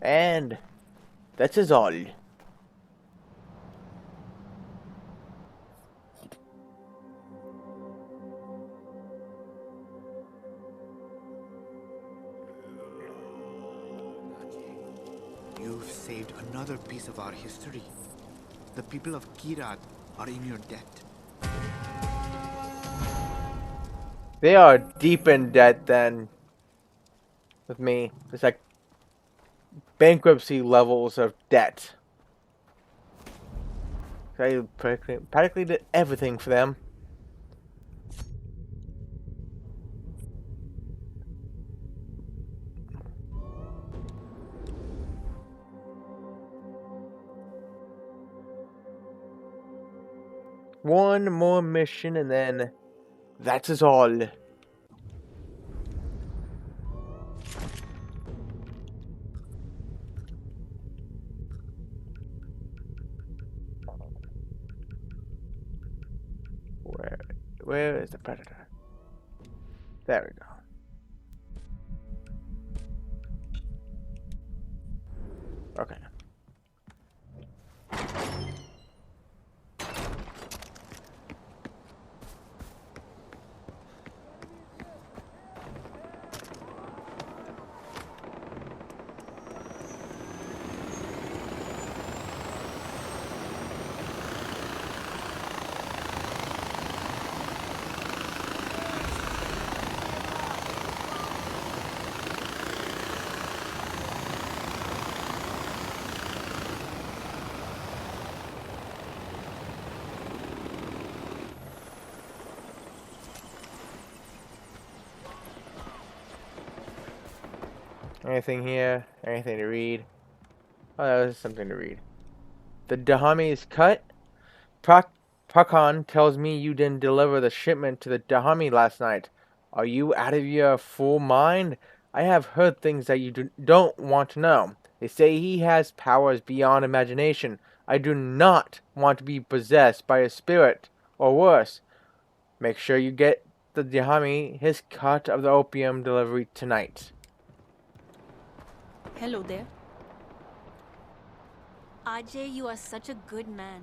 And that is all. You've saved another piece of our history. The people of Kyrat are in your debt. They are deep in debt then. With me. It's like bankruptcy levels of debt. I practically did everything for them. One more mission and then that is all. Where is the predator? There we go. Okay. Anything here? Anything to read? Oh, there's something to read. The Dahami is cut. Prakan tells me you didn't deliver the shipment to the Dahami last night. Are you out of your full mind? I have heard things that you don't want to know. They say he has powers beyond imagination. I do not want to be possessed by a spirit, or worse. Make sure you get the Dahami his cut of the opium delivery tonight. Hello there. Ajay, you are such a good man.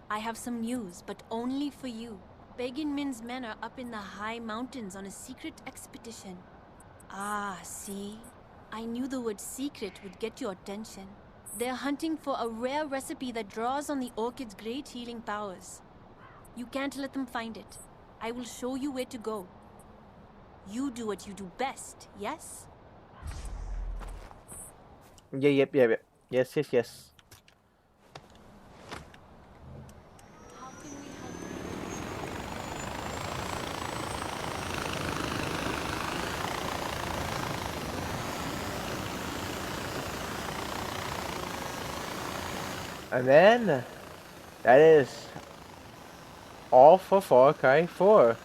I have some news, but only for you. Pagan Min's men are up in the high mountains on a secret expedition. Ah, see? I knew the word secret would get your attention. They're hunting for a rare recipe that draws on the orchid's great healing powers. You can't let them find it. I will show you where to go. You do what you do best, yes? Yep. Yes. And then, that is all for Far Cry 4.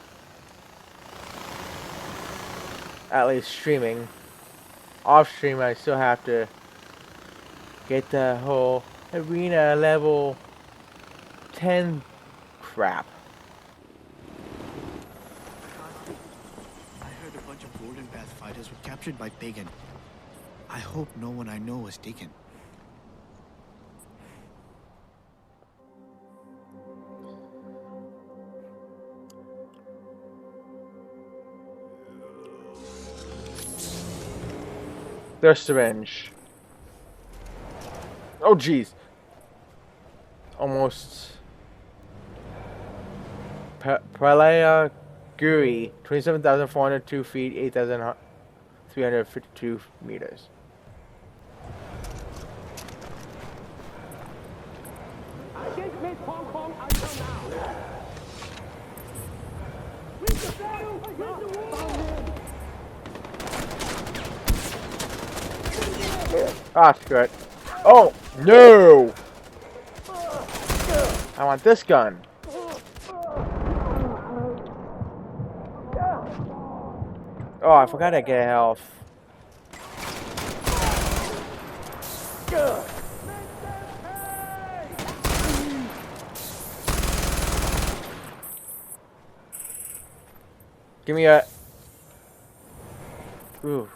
At least streaming. Off stream, I still have to get the whole arena level 10 crap. I heard a bunch of Golden Path fighters were captured by Pagan. I hope no one I know was taken. Their syringe. Oh, jeez. Almost. Pralaya Guri, 27,402 feet, 8,352 meters. I didn't miss Hong Kong until now. Reach the battle against the wall! Ah, screw. Oh, no! I want this gun. Oh, I forgot to get health. Give me a... Ooh.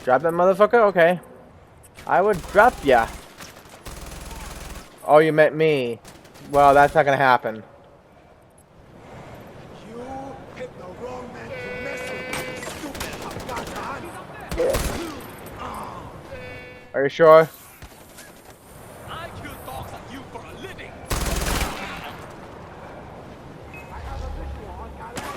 Drop that motherfucker? Okay. I would drop ya. Oh, you meant me. Well, that's not gonna happen. You hit the wrong man to mess with, stupid Afghan. Are you sure? I kill dogs like you for a living. I have a visual on Calais.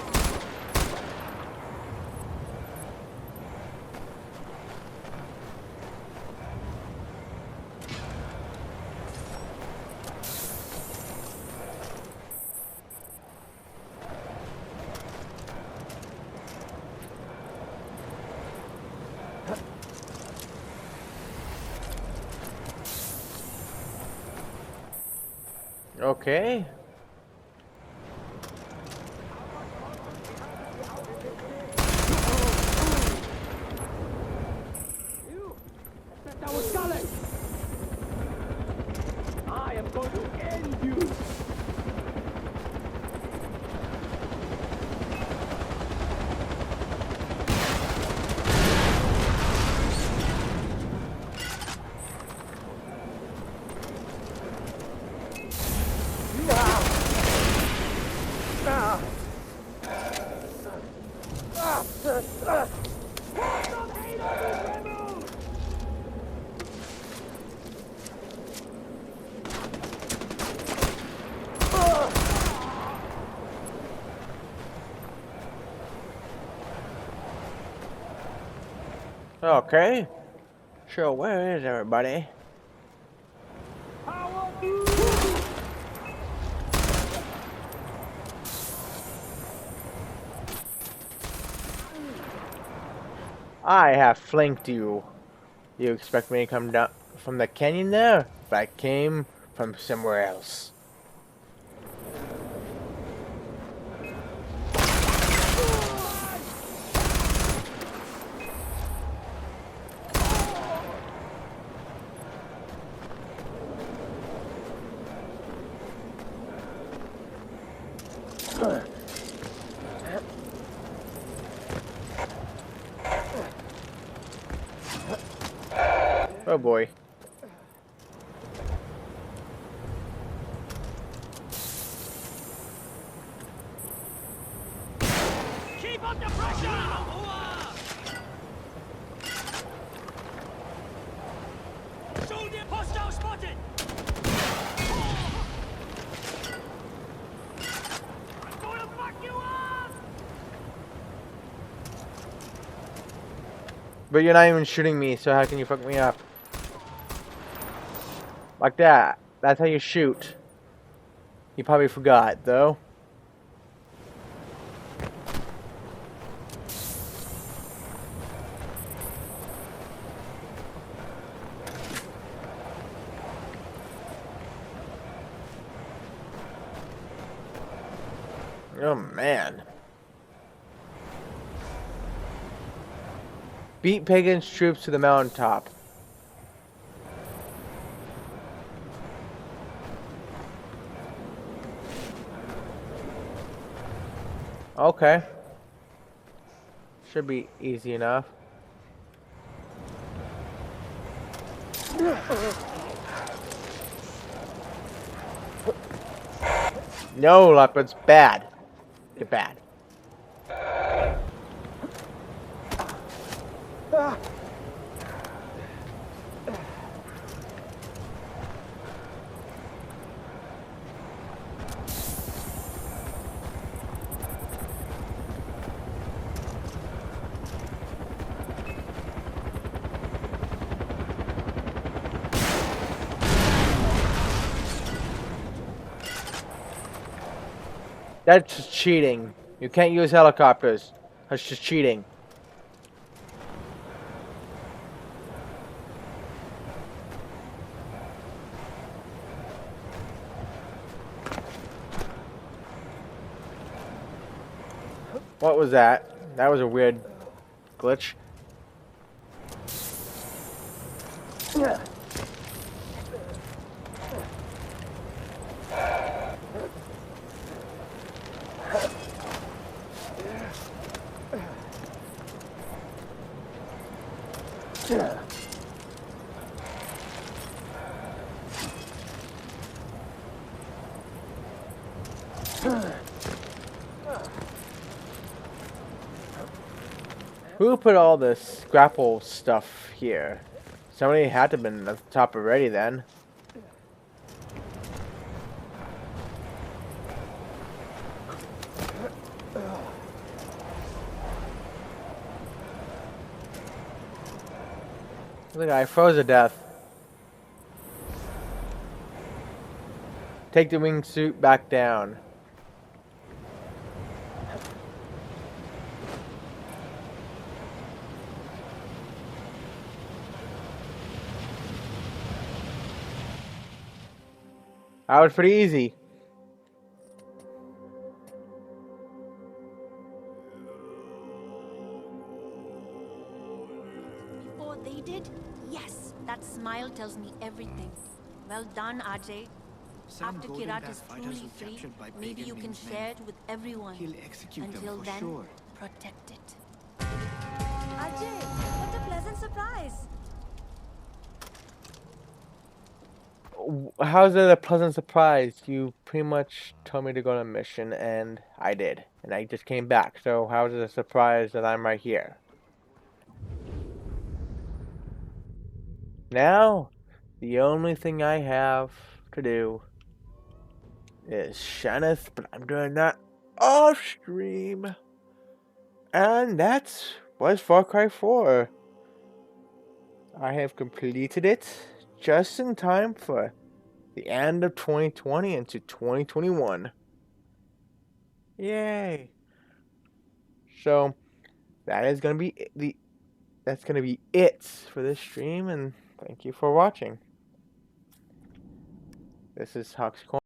Okay. You said that was Calais. I am going to end you. Okay. Sure, where is everybody? I have flanked you. You expect me to come down from the canyon there? But I came from somewhere else. Oh boy. Keep up the pressure! Soldier hostile spotted! I'm going to fuck you up! But you're not even shooting me, so how can you fuck me up? Like that. That's how you shoot. You probably forgot, though. Oh, man. Beat Pagan's troops to the mountaintop. Okay. Should be easy enough. No, leopards, bad. You're bad. That's just cheating. You can't use helicopters. That's just cheating. What was that? That was a weird glitch. Yeah. Who put all this grapple stuff here? Somebody had to have been at the top already then. The guy froze to death. Take the wingsuit back down. That was pretty easy. Before they did? Yes. That smile tells me everything. Well done, Ajay. After Kirat is truly free, maybe you can share it with everyone. He'll execute them Until for then, sure. protect it. Ajay, what a pleasant surprise. How's it a pleasant surprise? You pretty much told me to go on a mission, and I did. And I just came back, so how is it a surprise that I'm right here? Now, the only thing I have to do is Shaneth, but I'm doing that off stream. And that was Far Cry 4. I have completed it just in time for the end of 2020 into 2021. Yay! So that is gonna be that's gonna be it for this stream, and thank you for watching. This is Huck's Corner.